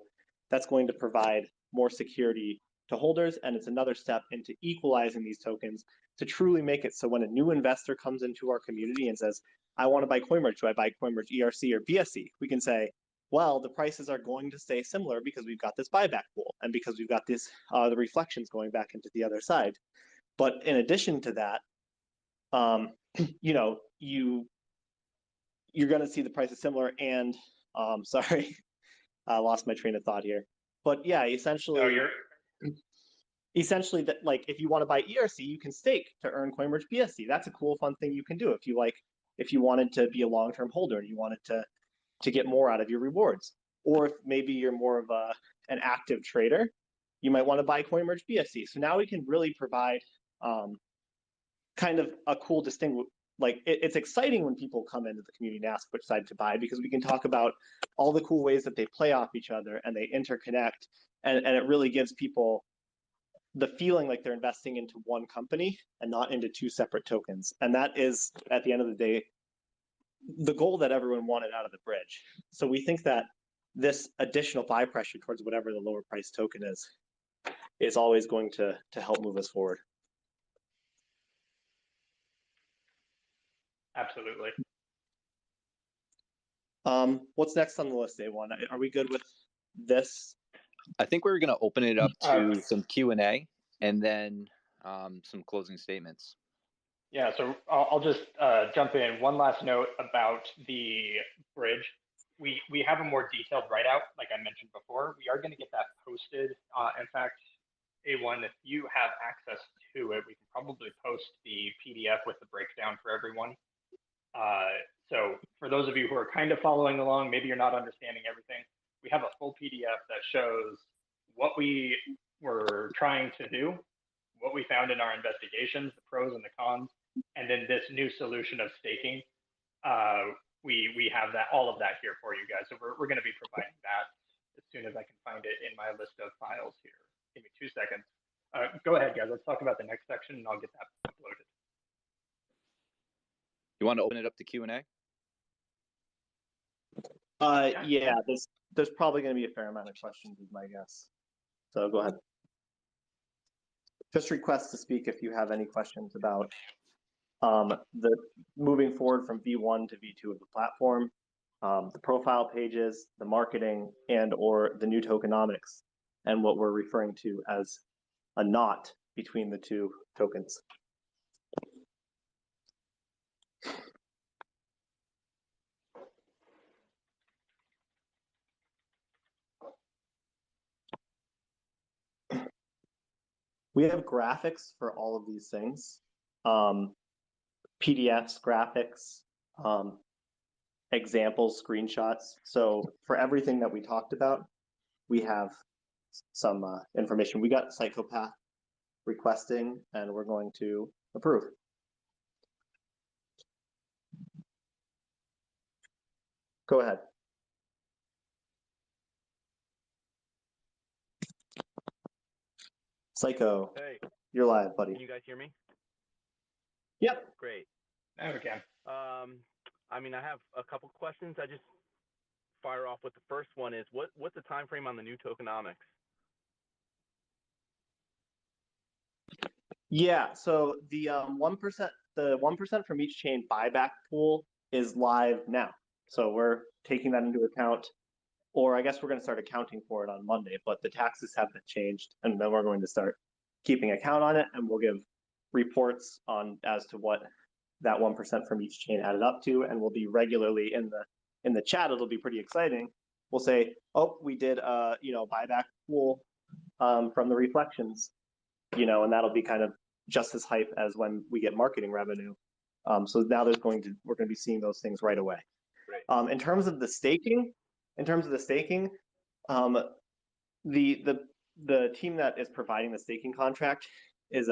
that's going to provide more security to holders, and it's another step into equalizing these tokens to truly make it so when a new investor comes into our community and says, I want to buy CoinMerge, do I buy CoinMerge ERC or BSC? We can say, well, the prices are going to stay similar because we've got this buyback pool and because we've got this the reflections going back into the other side. But in addition to that, you know, you're going to see the prices similar and sorry, I lost my train of thought here. But yeah, essentially, essentially that, like, if you want to buy ERC, you can stake to earn CoinMerge BSC. That's a cool, fun thing you can do if you wanted to be a long-term holder and you wanted to get more out of your rewards. Or if maybe you're more of an active trader, you might want to buy CoinMerge BSC. So now we can really provide kind of a cool it's exciting when people come into the community and ask which side to buy, because we can talk about all the cool ways that they play off each other and they interconnect, and it really gives people the feeling like they're investing into one company and not into two separate tokens. And that is, at the end of the day, the goal that everyone wanted out of the bridge. So we think that this additional buy pressure towards whatever the lower price token is always going to help move us forward. Absolutely. What's next on the list, A1? Are we good with this? I think we're going to open it up to some Q&A and then some closing statements. Yeah, so I'll just jump in. One last note about the bridge. We have a more detailed write-out, like I mentioned before. We are going to get that posted. In fact, A1, if you have access to it, we can probably post the PDF with the breakdown for everyone. So for those of you who are kind of following along, maybe you're not understanding everything, we have a full PDF that shows what we were trying to do, what we found in our investigations, the pros and the cons, and then this new solution of staking. We have all of that here for you guys. So we're going to be providing that as soon as I can find it in my list of files here. Give me 2 seconds. Go ahead, guys. Let's talk about the next section, and I'll get that uploaded. You want to open it up to Q&A? Yeah, there's probably going to be a fair amount of questions, is my guess. So go ahead. Just request to speak if you have any questions about the moving forward from V1 to V2 of the platform, the profile pages, the marketing, and or the new tokenomics, and what we're referring to as a knot between the two tokens. We have graphics for all of these things, PDFs, graphics, examples, screenshots. So for everything that we talked about, we have some information. We got Psychopath requesting, and we're going to approve. Go ahead. Psycho, Hey, you're live, buddy. can you guys hear me? Yep. Great. There we go. I mean, I have a couple questions. I just fire off with the first one is what's the time frame on the new tokenomics? Yeah, so the 1% from each chain buyback pool is live now. So we're taking that into account, or I guess we're going to start accounting for it on Monday, but the taxes haven't changed, and then we're going to start keeping account on it, and we'll give reports on as to what that 1% from each chain added up to, and we'll be regularly in the chat. It'll be pretty exciting. We'll say, oh, we did buyback pool from the reflections, and that'll be kind of just as hype as when we get marketing revenue. So now we're going to be seeing those things right away. Right. In terms of the staking, the team that is providing the staking contract is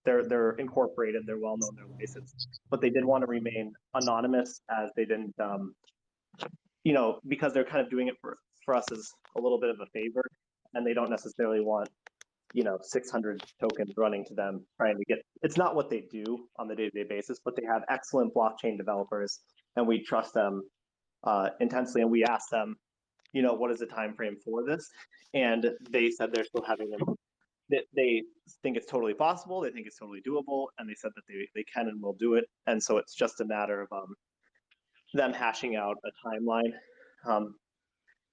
they're incorporated, they're well known, they're licensed, but they did want to remain anonymous, as they didn't because they're kind of doing it for us as a little bit of a favor, and they don't necessarily want 600 tokens running to them trying to get. It's not what they do on the day-to-day basis, but they have excellent blockchain developers, and we trust them intensely, and we asked them what is the time frame for this, and they said they're still having them. They think it's totally possible, they think it's totally doable, and they said that they can and will do it, and so it's just a matter of them hashing out a timeline.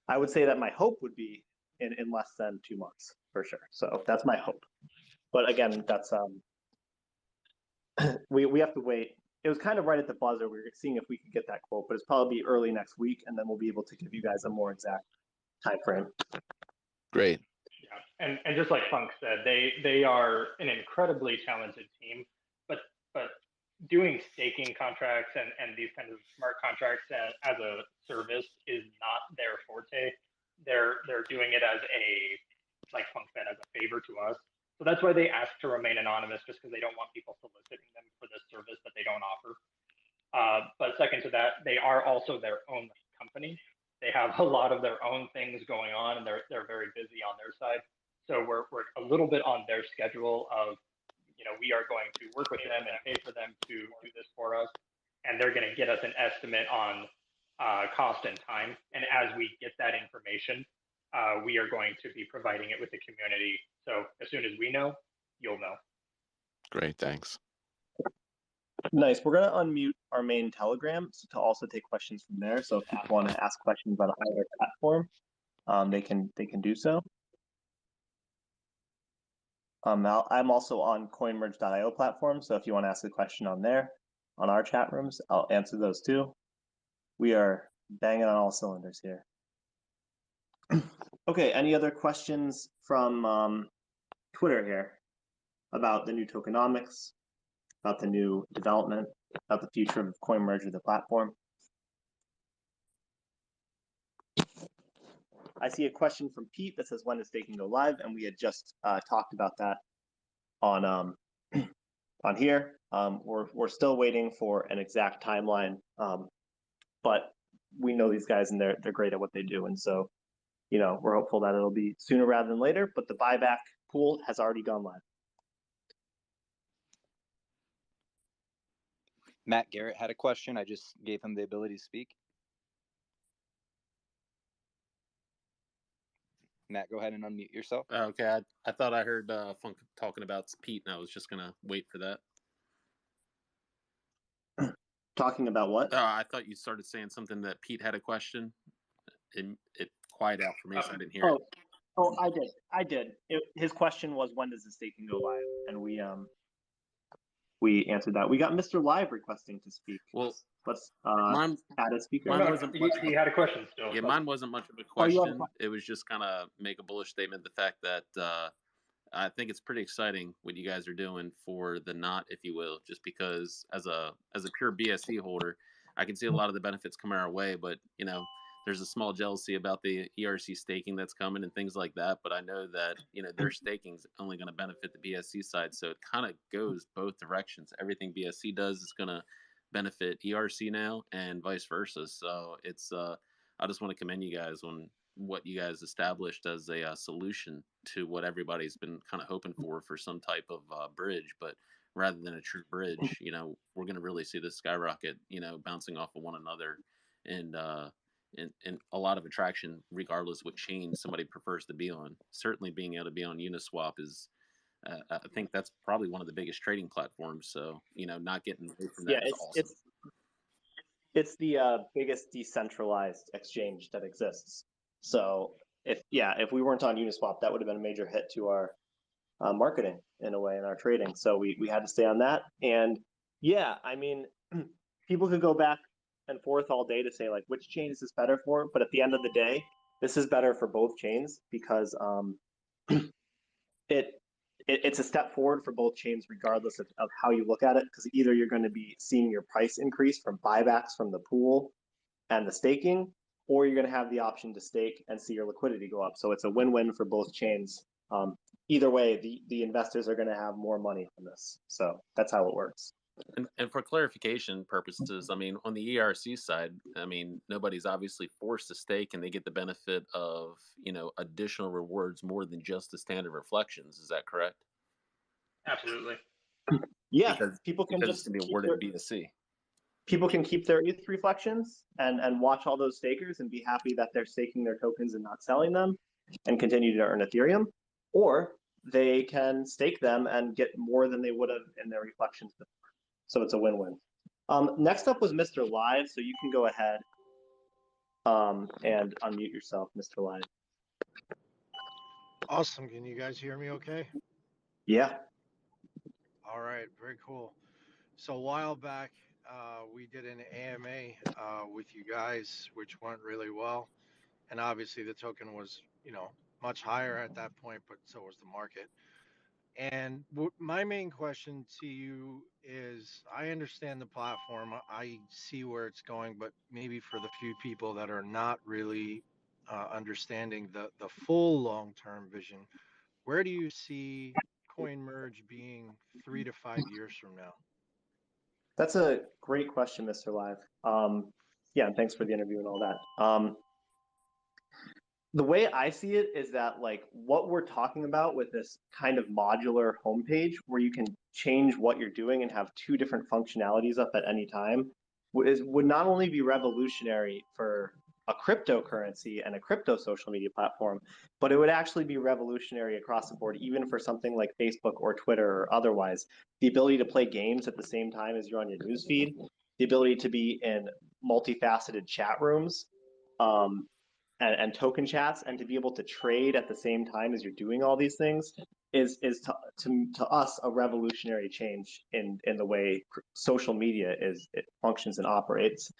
I would say that my hope would be in less than 2 months for sure. So that's my hope. But again, that's we have to wait. It was kind of right at the buzzer. We were seeing if we could get that quote, but it's probably early next week, and then we'll be able to give you guys a more exact time frame. Great. Yeah, and just like Funk said, they are an incredibly talented team, but doing staking contracts and these kinds of smart contracts as a service is not their forte. They're doing it as like Funk said, as a favor to us. So that's why they ask to remain anonymous, just because they don't want people soliciting them for this service that they don't offer. check into that. They are also their own company. They have a lot of their own things going on, and they're very busy on their side. So we're a little bit on their schedule of, we are going to work with them and pay for them to do this for us, and they're going to get us an estimate on cost and time. And as we get that information, we are going to be providing it with the community. So as soon as we know, you'll know. Great, thanks. Nice. We're going to unmute our main Telegram to also take questions from there. So if people want to ask questions on either platform, they can do so. I'm also on CoinMerge Io platform, so if you want to ask a question on there, on our chat rooms, I'll answer those too. We are banging on all cylinders here. Okay, any other questions from Twitter here about the new tokenomics, about the new development, about the future of CoinMerge, the platform? I see a question from Pete that says, when does staking go live? And we had just talked about that on on here. We're still waiting for an exact timeline, but we know these guys and they're great at what they do, and so we're hopeful that it'll be sooner rather than later. But the buyback pool has already gone live. Matt Garrett had a question. I just gave him the ability to speak. Matt, go ahead and unmute yourself. Okay, I thought I heard Funk talking about Pete, and I was just gonna wait for that. Talking about what? I thought you started saying something that Pete had a question. It quiet out for me, so I didn't hear it. Oh, I did. His question was, when does the staking go live? And we answered that. We got Mr. Live requesting to speak. Well, let's mine add a speaker. He had a question still. Yeah, mine wasn't much of a Oh, you have a question. question. It was just kind of make a bullish statement. The fact that I think it's pretty exciting what you guys are doing for the knot, if you will, just because as a pure BSC holder, I can see a lot of the benefits coming our way, but there's a small jealousy about the ERC staking that's coming and things like that. But I know that their staking is only going to benefit the BSC side, so it kind of goes both directions. Everything BSC does is going to benefit ERC now, and vice versa. So it's I just want to commend you guys on what you guys established as a solution to what everybody's been kind of hoping for some type of bridge. But rather than a true bridge, we're going to really see this skyrocket, bouncing off of one another, and a lot of attraction, regardless what chain somebody prefers to be on. Certainly being able to be on Uniswap is, I think that's probably one of the biggest trading platforms. So, not getting away from that is awesome. It's the biggest decentralized exchange that exists. So if we weren't on Uniswap, that would have been a major hit to our marketing in a way, in our trading. So we had to stay on that. And I mean, people could go back and forth all day to say like which chain is this better for, but at the end of the day, this is better for both chains because it's a step forward for both chains regardless of how you look at it, because either you're going to be seeing your price increase from buybacks from the pool and the staking, or you're going to have the option to stake and see your liquidity go up. So it's a win-win for both chains. Either way, the investors are going to have more money from this. So that's how it works. And for clarification purposes, I mean, on the ERC side, I mean, nobody's obviously forced to stake, and they get the benefit of, additional rewards more than just the standard reflections. Is that correct? Absolutely. Yeah, because people can it's just going to be awarded BSC. People can keep their ETH reflections and watch all those stakers and be happy that they're staking their tokens and not selling them and continue to earn Ethereum, or they can stake them and get more than they would have in their reflections before. So it's a win-win. Next up was Mr. Live, so you can go ahead and unmute yourself, Mr. Live. Awesome. Can you guys hear me okay? Yeah. All right. Very cool. So a while back, we did an AMA with you guys, which went really well. And obviously the token was, much higher at that point, but so was the market. And my main question to you is, I understand the platform. I see where it's going, but maybe for the few people that are not really understanding the full long-term vision, where do you see CoinMerge being 3 to 5 years from now? That's a great question, Mr. Live. Yeah, and thanks for the interview and all that. The way I see it is that like what we're talking about with this kind of modular homepage where you can change what you're doing and have two different functionalities up at any time would not only be revolutionary for a cryptocurrency and a crypto social media platform, but it would actually be revolutionary across the board, even for something like Facebook or Twitter or otherwise. The ability to play games at the same time as you're on your newsfeed, the ability to be in multifaceted chat rooms, and token chats, and to be able to trade at the same time as you're doing all these things is to us a revolutionary change in the way social media it functions and operates.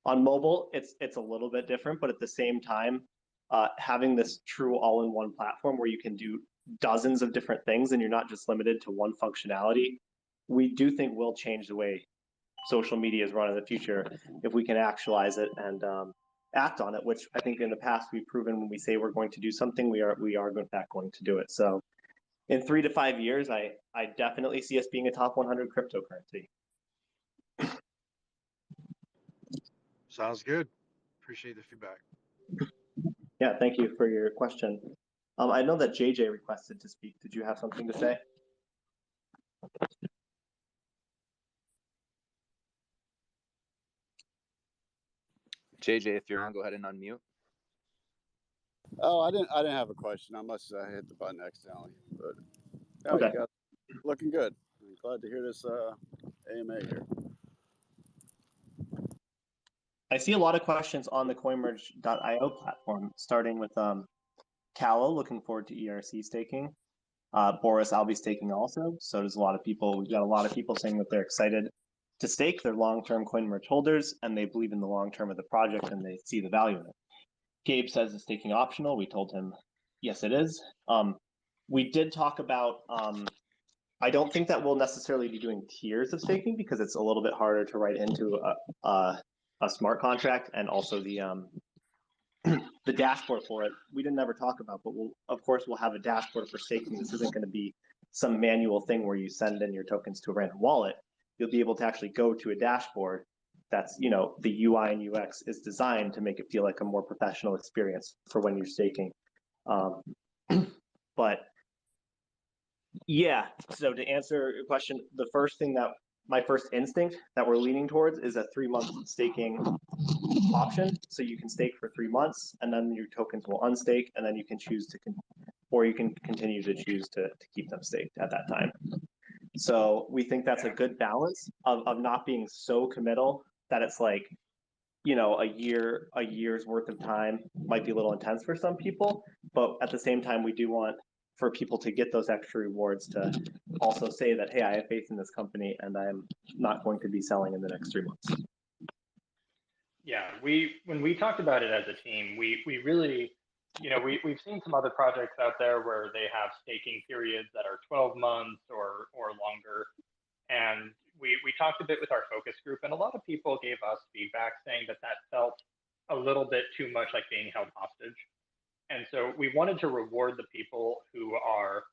On mobile, it's a little bit different, but at the same time, having this true all-in-one platform where you can do dozens of different things and you're not just limited to one functionality, we do think will change the way social media is run in the future if we can actualize it and act on it, which I think in the past we've proven when we say we're going to do something, we are in fact going to do it. So in 3 to 5 years, I definitely see us being a top 100 cryptocurrency. Sounds good. Appreciate the feedback. Yeah, thank you for your question. I know that JJ requested to speak. Did you have something to say? JJ, if you're on, go ahead and unmute. Oh, I didn't have a question. I must have hit the button accidentally. But yeah, Okay. you got looking good. I'm glad to hear this AMA here. I see a lot of questions on the CoinMerge.io platform, starting with Callow, looking forward to ERC staking. Boris, I'll be staking also. So there's a lot of people, we've got a lot of people saying that they're excited to stake. They're long-term CoinMerge holders and they believe in the long term of the project and they see the value in it. Gabe says it's staking optional. We told him, yes, it is. We did talk about, I don't think that we'll necessarily be doing tiers of staking because it's a little bit harder to write into a smart contract, and also the dashboard for it. We didn't ever talk about, but of course we'll have a dashboard for staking. This isn't going to be some manual thing where you send in your tokens to a random wallet. You'll be able to actually go to a dashboard that's, you know, the UI and UX is designed to make it feel like a more professional experience for when you're staking. But yeah, so to answer your question, the first thing that my first instinct that we're leaning towards is a 3-month staking option. So you can stake for 3 months and then your tokens will unstake, and then you can choose to, or you can continue to choose to keep them staked at that time. So we think that's a good balance of not being so committal that it's like, you know, a year's worth of time might be a little intense for some people, but at the same time, we do want for people to get those extra rewards to also say that, hey, I have faith in this company and I'm not going to be selling in the next 3 months. Yeah, when we talked about it as a team, we really, you know, we've seen some other projects out there where they have staking periods that are 12 months or longer. And we talked a bit with our focus group, and a lot of people gave us feedback saying that felt a little bit too much like being held hostage. And so we wanted to reward the people who are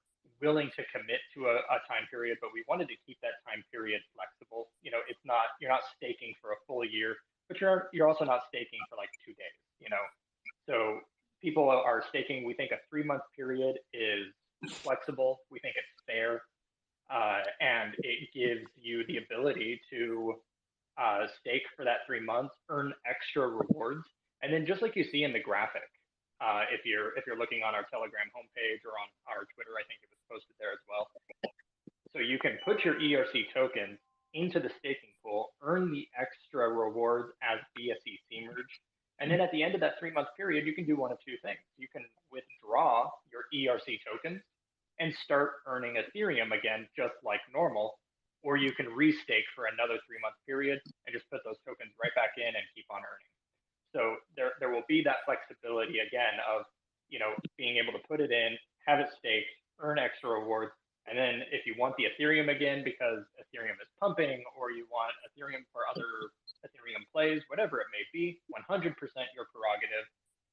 willing to commit to a time period, but we wanted to keep that time period flexible. You know, it's not, you're not staking for a full year, but you're also not staking for like 2 days, you know? So people are staking, we think a 3-month period is flexible. We think it's fair. And it gives you the ability to stake for that 3 months, earn extra rewards. And then just like you see in the graphic, if you're looking on our Telegram homepage or on our Twitter, I think it was posted there as well. So you can put your ERC tokens into the staking pool, earn the extra rewards as BSC CMerge, and then at the end of that 3-month period, you can do one of two things. You can withdraw your ERC tokens and start earning Ethereum again, just like normal, or you can restake for another 3-month period and just put those tokens right back in and keep on earning. So there will be that flexibility again of, you know, being able to put it in, have it staked, earn extra rewards, and then if you want the Ethereum again because Ethereum is pumping, or you want Ethereum for other Ethereum plays, whatever it may be, 100% your prerogative.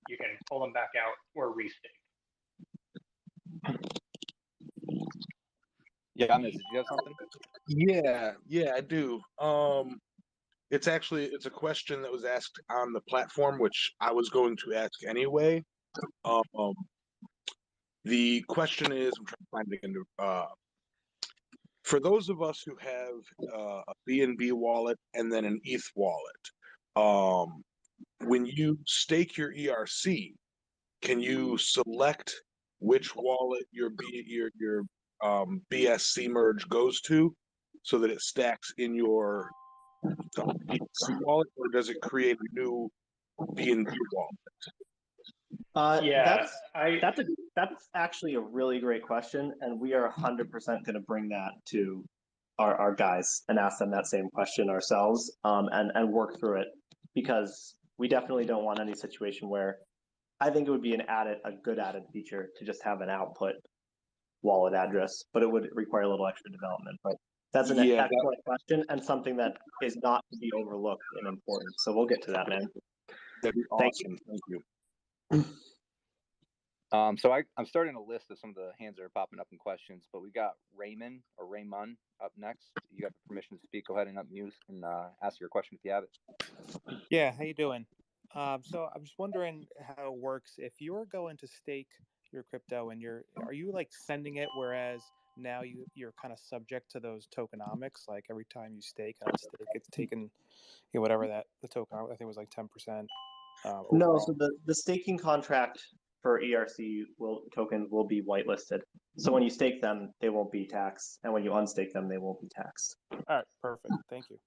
You can pull them back out or restake. Yeah, Amiz, did you have something? Yeah, I do. It's a question that was asked on the platform, which I was going to ask anyway. The question is, I'm trying to find it again. For those of us who have a BNB wallet and then an ETH wallet, when you stake your ERC, can you select which wallet your BSC merge goes to, so that it stacks in your BSC wallet, or does it create a new BNB wallet? Yeah, That's actually a really great question, and we are 100% going to bring that to our guys and ask them that same question ourselves, and work through it, because we definitely don't want any situation where, I think it would be a good added feature to just have an output wallet address, but it would require a little extra development. But that's an excellent question, and something that is not to be overlooked and important. So we'll get to that, man. That'd be awesome. Thank you. So I'm starting a list of some of the hands that are popping up in questions, but we got Raymond up next. You got the permission to speak. Go ahead and unmute and ask your question if you have it. Yeah, how you doing? So I'm just wondering how it works. If you're going to stake your crypto and are you like sending it, whereas now you're kind of subject to those tokenomics, like every time you stake and unstake, it's taken, whatever the token, I think it was like 10%. No, so the staking contract for ERC tokens will be whitelisted. So when you stake them, they won't be taxed, and when you unstake them, they won't be taxed. All right, perfect. Thank you.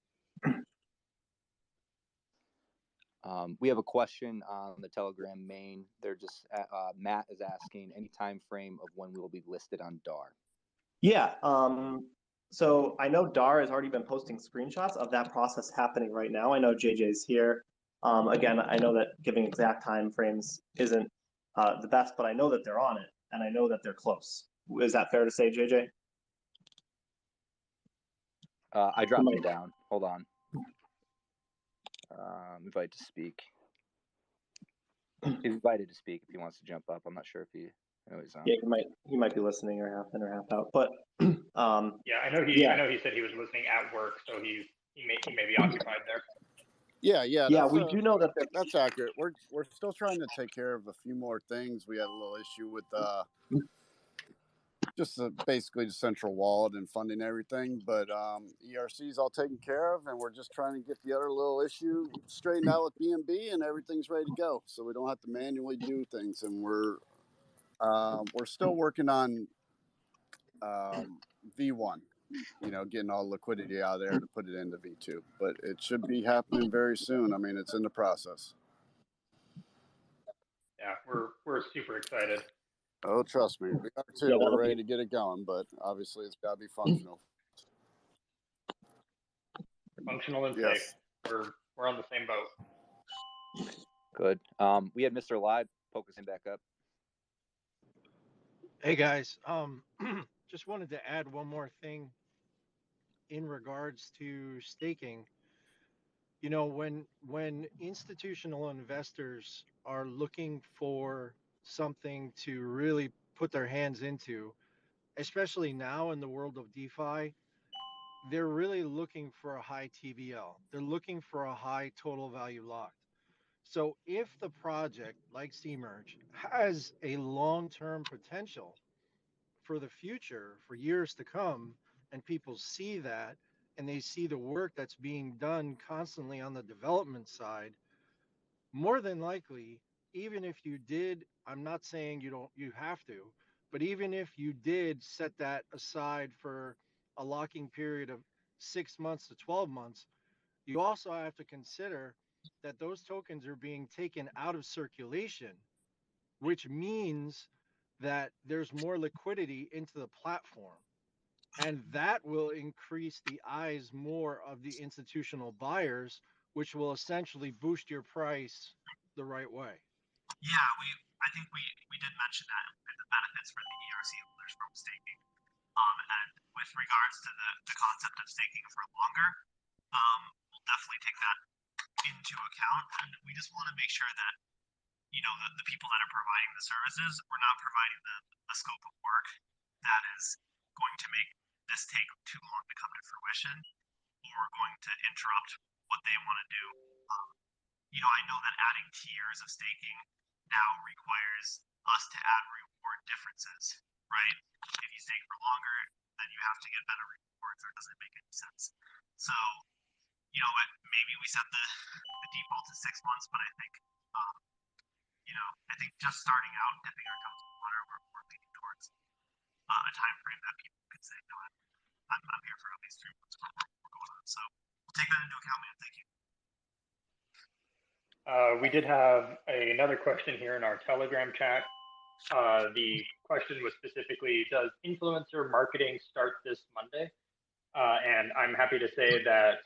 We have a question on the Telegram main. They're just Matt is asking any time frame of when we will be listed on DAR. Yeah. So I know DAR has already been posting screenshots of that process happening right now. I know JJ's here. Again, I know that giving exact time frames isn't the best, but I know that they're on it, and I know that they're close. Is that fair to say, JJ? I dropped him down. Hold on. Invite to speak. He's invited to speak if he wants to jump up. I'm not sure if he. Yeah, he might be listening or half in or half out. But yeah, I know he said he was listening at work, so he may be occupied there. Yeah. We do know that that's accurate. We're still trying to take care of a few more things. We had a little issue with just basically the central wallet and funding everything, but ERC is all taken care of, and we're just trying to get the other little issue straightened out with BNB, and everything's ready to go, so we don't have to manually do things. And we're still working on V1, getting all liquidity out of there to put it into V2, but it should be happening very soon. I mean, it's in the process. Yeah, we're super excited. Oh, trust me, we are too. Yeah, we're ready to get it going, but obviously it's got to be functional. Functional and safe. We're on the same boat. Good. We had Mr. Live focusing back up. Hey guys, just wanted to add one more thing in regards to staking. When institutional investors are looking for something to really put their hands into, especially now in the world of DeFi, they're really looking for a high TVL. They're looking for a high total value locked. So if the project like CMerge has a long-term potential for the future, for years to come, and people see that, and they see the work that's being done constantly on the development side, more than likely, even if you did, I'm not saying you have to, but even if you did set that aside for a locking period of 6 months to 12 months, you also have to consider that those tokens are being taken out of circulation, which means that there's more liquidity into the platform. And that will increase the eyes more of the institutional buyers, which will essentially boost your price the right way. Yeah, I think we did mention that and the benefits for the ERC holders from staking. And with regards to the concept of staking for longer, we'll definitely take that into account. And we just want to make sure that the people that are providing the services, we're not providing the scope of work that is going to make this take too long to come to fruition, or going to interrupt what they want to do. I know that adding tiers of staking now requires us to add reward differences, right? If you stake for longer, then you have to get better rewards, or it doesn't make any sense. So, maybe we set the default to 6 months, but I think, I think just starting out, dipping our toes in the water, we're leaning towards a time frame that people could say, no, I'm here for at least 3 months. We're going on. So we'll take that into account, man. Thank you. We did have another question here in our Telegram chat. The question was specifically, does influencer marketing start this Monday? And I'm happy to say that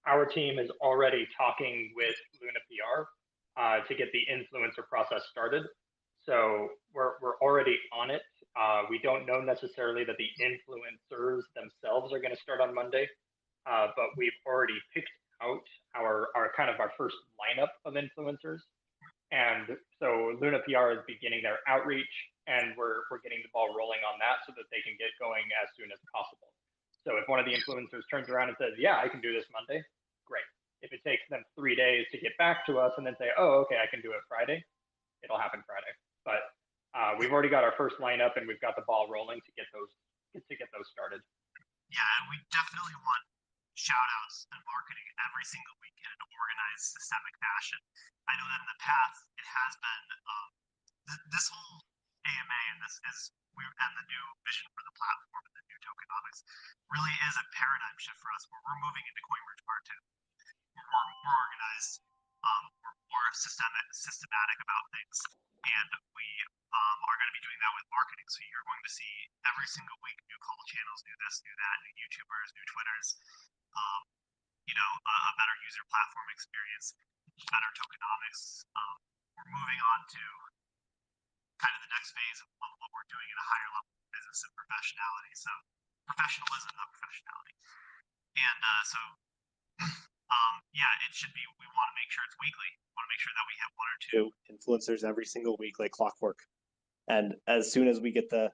our team is already talking with Lunapr to get the influencer process started. So we're already on it. We don't know necessarily that the influencers themselves are going to start on Monday, but we've already picked out our first lineup of influencers. And so Lunapr is beginning their outreach, and we're getting the ball rolling on that so that they can get going as soon as possible. So if one of the influencers turns around and says, yeah, I can do this Monday, great. If it takes them 3 days to get back to us and then say, oh, okay, I can do it Friday, it'll happen Friday. But we've already got our first lineup, and we've got the ball rolling to get those started. Yeah, and we definitely want shout outs and marketing every single week in an organized, systemic fashion. I know that in the past it has been this whole AMA and the new vision for the platform and the new tokenomics really is a paradigm shift for us, where we're moving into CoinMerge Part 2. We're more organized, we're more systematic about things, and we are going to be doing that with marketing. So you're going to see every single week new call channels, new this, new that, new YouTubers, new Twitters, a better user platform experience, better tokenomics. We're moving on to kind of the next phase of what we're doing at a higher level of business and professionality. So professionalism, not professionality. And it should be, we want to make sure it's weekly. We want to make sure that we have 1 or 2 influencers every single week, like clockwork. And as soon as we get the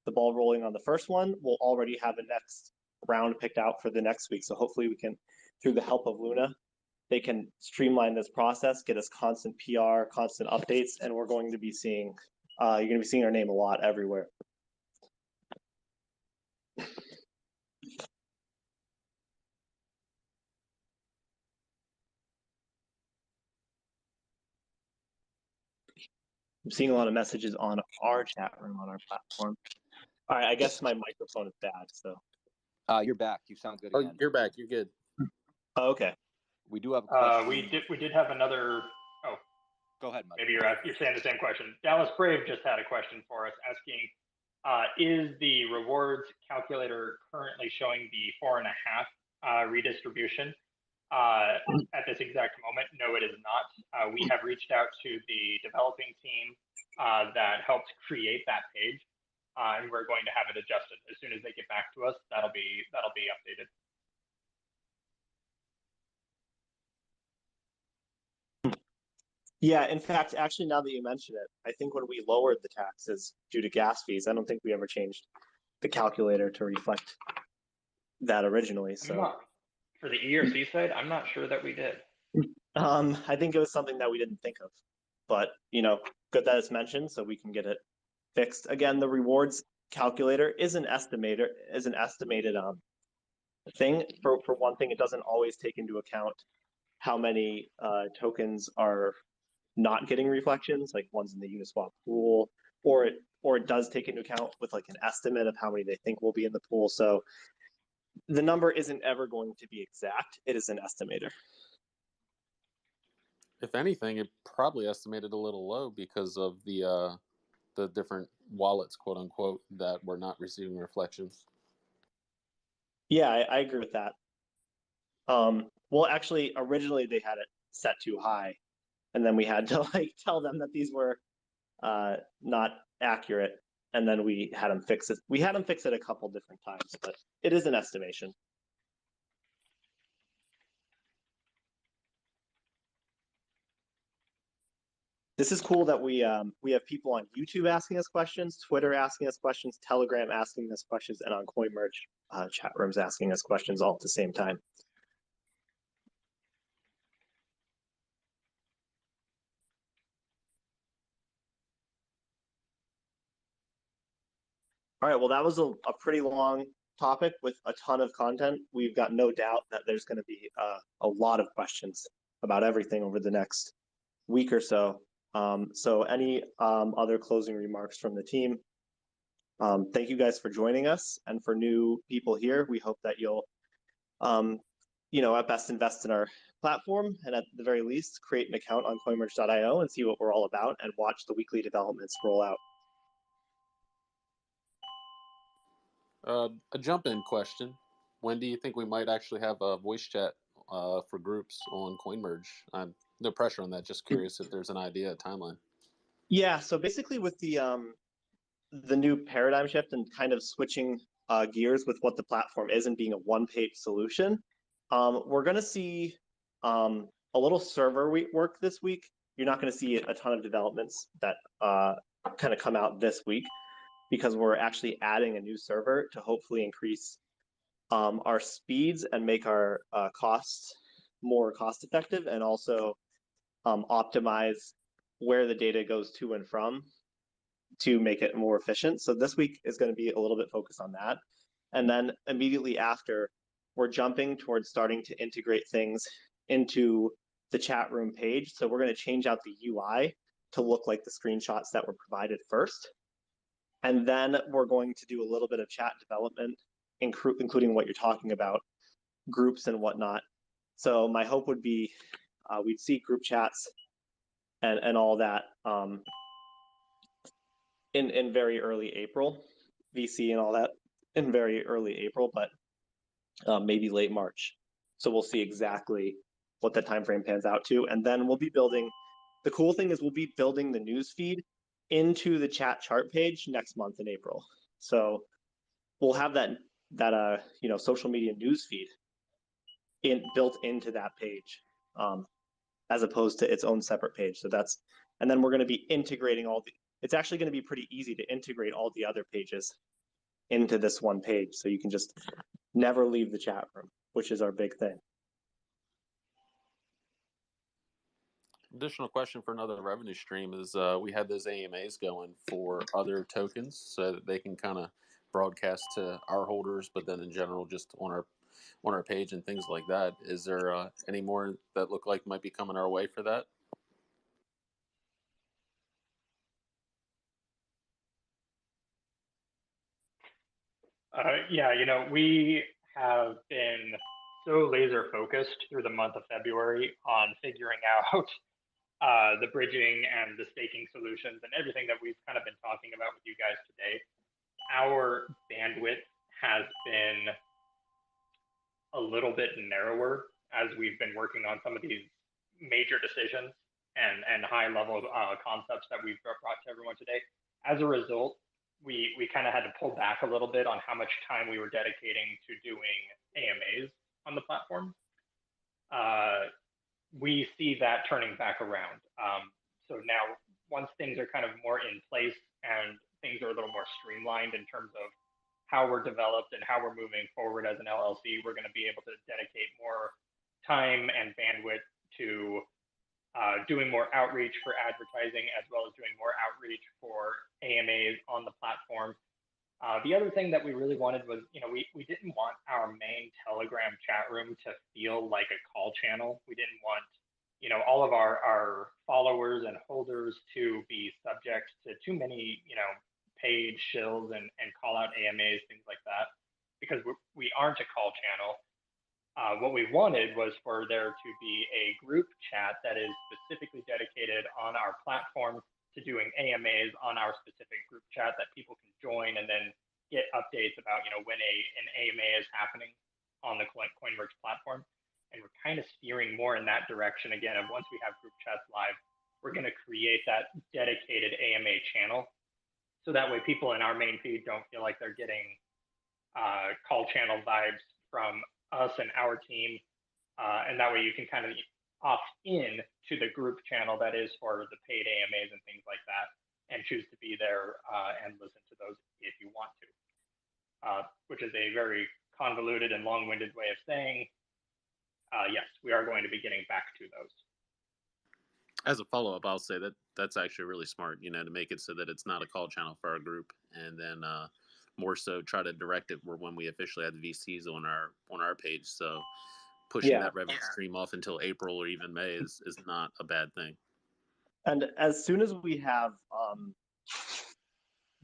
ball rolling on the first one, we'll already have a next round picked out for the next week. So hopefully we can, through the help of Luna, they can streamline this process, get us constant PR, constant updates, and we're going to be seeing, you're going to be seeing our name a lot everywhere. I'm seeing a lot of messages on our chat room on our platform. All right, I guess my microphone is bad, so. You're back. You sound good Oh, again. you're back. You're good. Oh, okay. We do have a question. We did have another. Oh, go ahead, Mike. Maybe you're saying the same question. Dallas Brave just had a question for us, asking, is the rewards calculator currently showing the 4.5 redistribution? At this exact moment, no, it is not. We have reached out to the developing team that helped create that page, and we're going to have it adjusted as soon as they get back to us. That'll be updated. Yeah, in fact, actually, now that you mention it, I think when we lowered the taxes due to gas fees, I don't think we ever changed the calculator to reflect that originally. So for the ERC side, I'm not sure that we did. I think it was something that we didn't think of, but good that it's mentioned so we can get it fixed. Again, the rewards calculator is an estimated thing. For one thing, it doesn't always take into account how many tokens are not getting reflections, like ones in the Uniswap pool, or it does take into account with like an estimate of how many they think will be in the pool. So the number isn't ever going to be exact. It is an estimator. If anything, it probably estimated a little low because of the different wallets, quote unquote, that were not receiving reflections. Yeah, I agree with that. Well, actually, originally they had it set too high, and then we had to tell them that these were not accurate, and then we had them fix it. We had them fix it a couple different times, but it is an estimation. This is cool that we have people on YouTube asking us questions, Twitter asking us questions, Telegram asking us questions, and on CoinMerge chat rooms asking us questions all at the same time. All right, well, that was a pretty long topic with a ton of content. We've got no doubt that there's going to be a lot of questions about everything over the next week or so. So any other closing remarks from the team? Thank you guys for joining us, and for new people here, we hope that you'll, at best invest in our platform, and at the very least, create an account on CoinMerge.io and see what we're all about, and watch the weekly developments roll out. A jump-in question. When do you think we might actually have a voice chat for groups on CoinMerge? No pressure on that. Just curious if there's an idea, a timeline. Yeah. So basically, with the new paradigm shift and kind of switching gears with what the platform is and being a one-page solution, we're going to see a little server work this week. You're not going to see a ton of developments that kind of come out this week, because we're actually adding a new server to hopefully increase our speeds and make our costs more cost effective, and also optimize where the data goes to and from to make it more efficient. So this week is going to be a little bit focused on that. And then immediately after, we're jumping towards starting to integrate things into the chat room page. So we're going to change out the UI to look like the screenshots that were provided first. And then we're going to do a little bit of chat development, including what you're talking about, groups and whatnot. So my hope would be we'd see group chats and all that in very early April, VC and all that in very early April, but maybe late March. So we'll see exactly what the time frame pans out to. And then we'll be building, the cool thing is we'll be building the news feed into the chat chart page next month in April. So we'll have that social media news feed built into that page, as opposed to its own separate page. So and then we're going to be integrating it's actually going to be pretty easy to integrate all the other pages into this one page. So you can just never leave the chat room, which is our big thing. Additional question for another revenue stream is we had those AMAs going for other tokens so that they can kind of broadcast to our holders, but then in general just on our page and things like that. Is there any more that look like might be coming our way for that? Yeah, we have been so laser focused through the month of February on figuring out the bridging and the staking solutions and everything that we've kind of been talking about with you guys today. Our bandwidth has been a little bit narrower as we've been working on some of these major decisions and high level concepts that we've brought to everyone today. As a result, we kind of had to pull back a little bit on how much time we were dedicating to doing AMAs on the platform. We see that turning back around. So now, once things are kind of more in place and things are a little more streamlined in terms of how we're developed and how we're moving forward as an LLC, we're going to be able to dedicate more time and bandwidth to doing more outreach for advertising, as well as doing more outreach for AMAs on the platform. The other thing that we really wanted was, we didn't want our main Telegram chat room to feel like a call channel. We didn't want, all of our followers and holders to be subject to too many, paid shills and call out AMAs, things like that, because we aren't a call channel. What we wanted was for there to be a group chat that is specifically dedicated on our platform to doing AMAs on our specific group chat that people can join and then get updates about, when an AMA is happening on the CoinMerge platform. And we're kind of steering more in that direction again of once we have group chats live, we're going to create that dedicated AMA channel. So that way people in our main feed don't feel like they're getting call channel vibes from us and our team. And that way you can kind of opt in to the group channel that is for the paid AMAs and things like that, and choose to be there and listen to those if you want to, which is a very convoluted and long-winded way of saying, yes, we are going to be getting back to those. As a follow-up, I'll say that that's actually really smart, you know, to make it so that it's not a call channel for our group, and then more so try to direct it where when we officially have the VCs on our page. So pushing that revenue stream off until April or even May is not a bad thing. And as soon as we have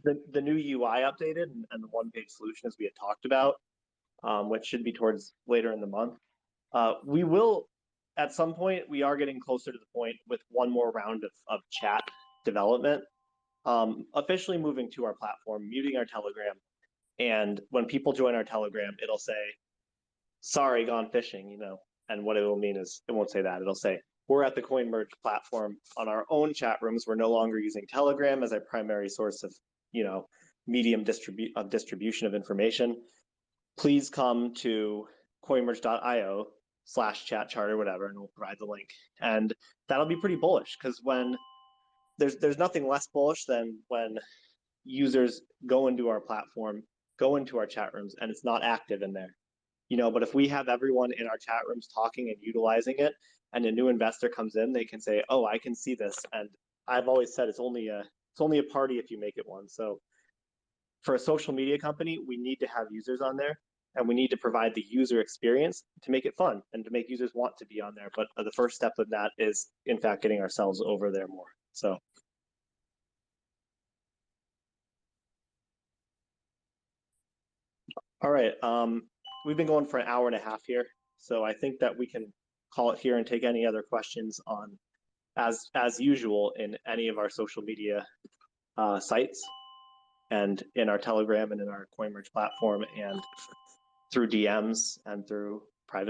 the new UI updated and the one-page solution as we had talked about, which should be towards later in the month, we will, at some point, we are getting closer to the point with one more round of chat development, officially moving to our platform, muting our Telegram. And when people join our Telegram, it'll say, sorry, gone fishing, you know, and what it will mean is, it won't say that. It'll say, we're at the CoinMerge platform on our own chat rooms. We're no longer using Telegram as our primary source of, you know, medium distribution of information. Please come to CoinMerge.io/chat charter, whatever, and we'll provide the link. And that'll be pretty bullish, because when there's nothing less bullish than when users go into our platform, go into our chat rooms, and it's not active in there. You know, but if we have everyone in our chat rooms talking and utilizing it, and a new investor comes in, they can say, oh, I can see this. And I've always said it's only a party if you make it one. So for a social media company, we need to have users on there, and we need to provide the user experience to make it fun and to make users want to be on there. But the first step of that is, in fact, getting ourselves over there more. So. All right. We've been going for an hour and a half here, so I think that we can call it here and take any other questions on, as usual, in any of our social media sites, and in our Telegram and in our CoinMerge platform, and through DMs and through private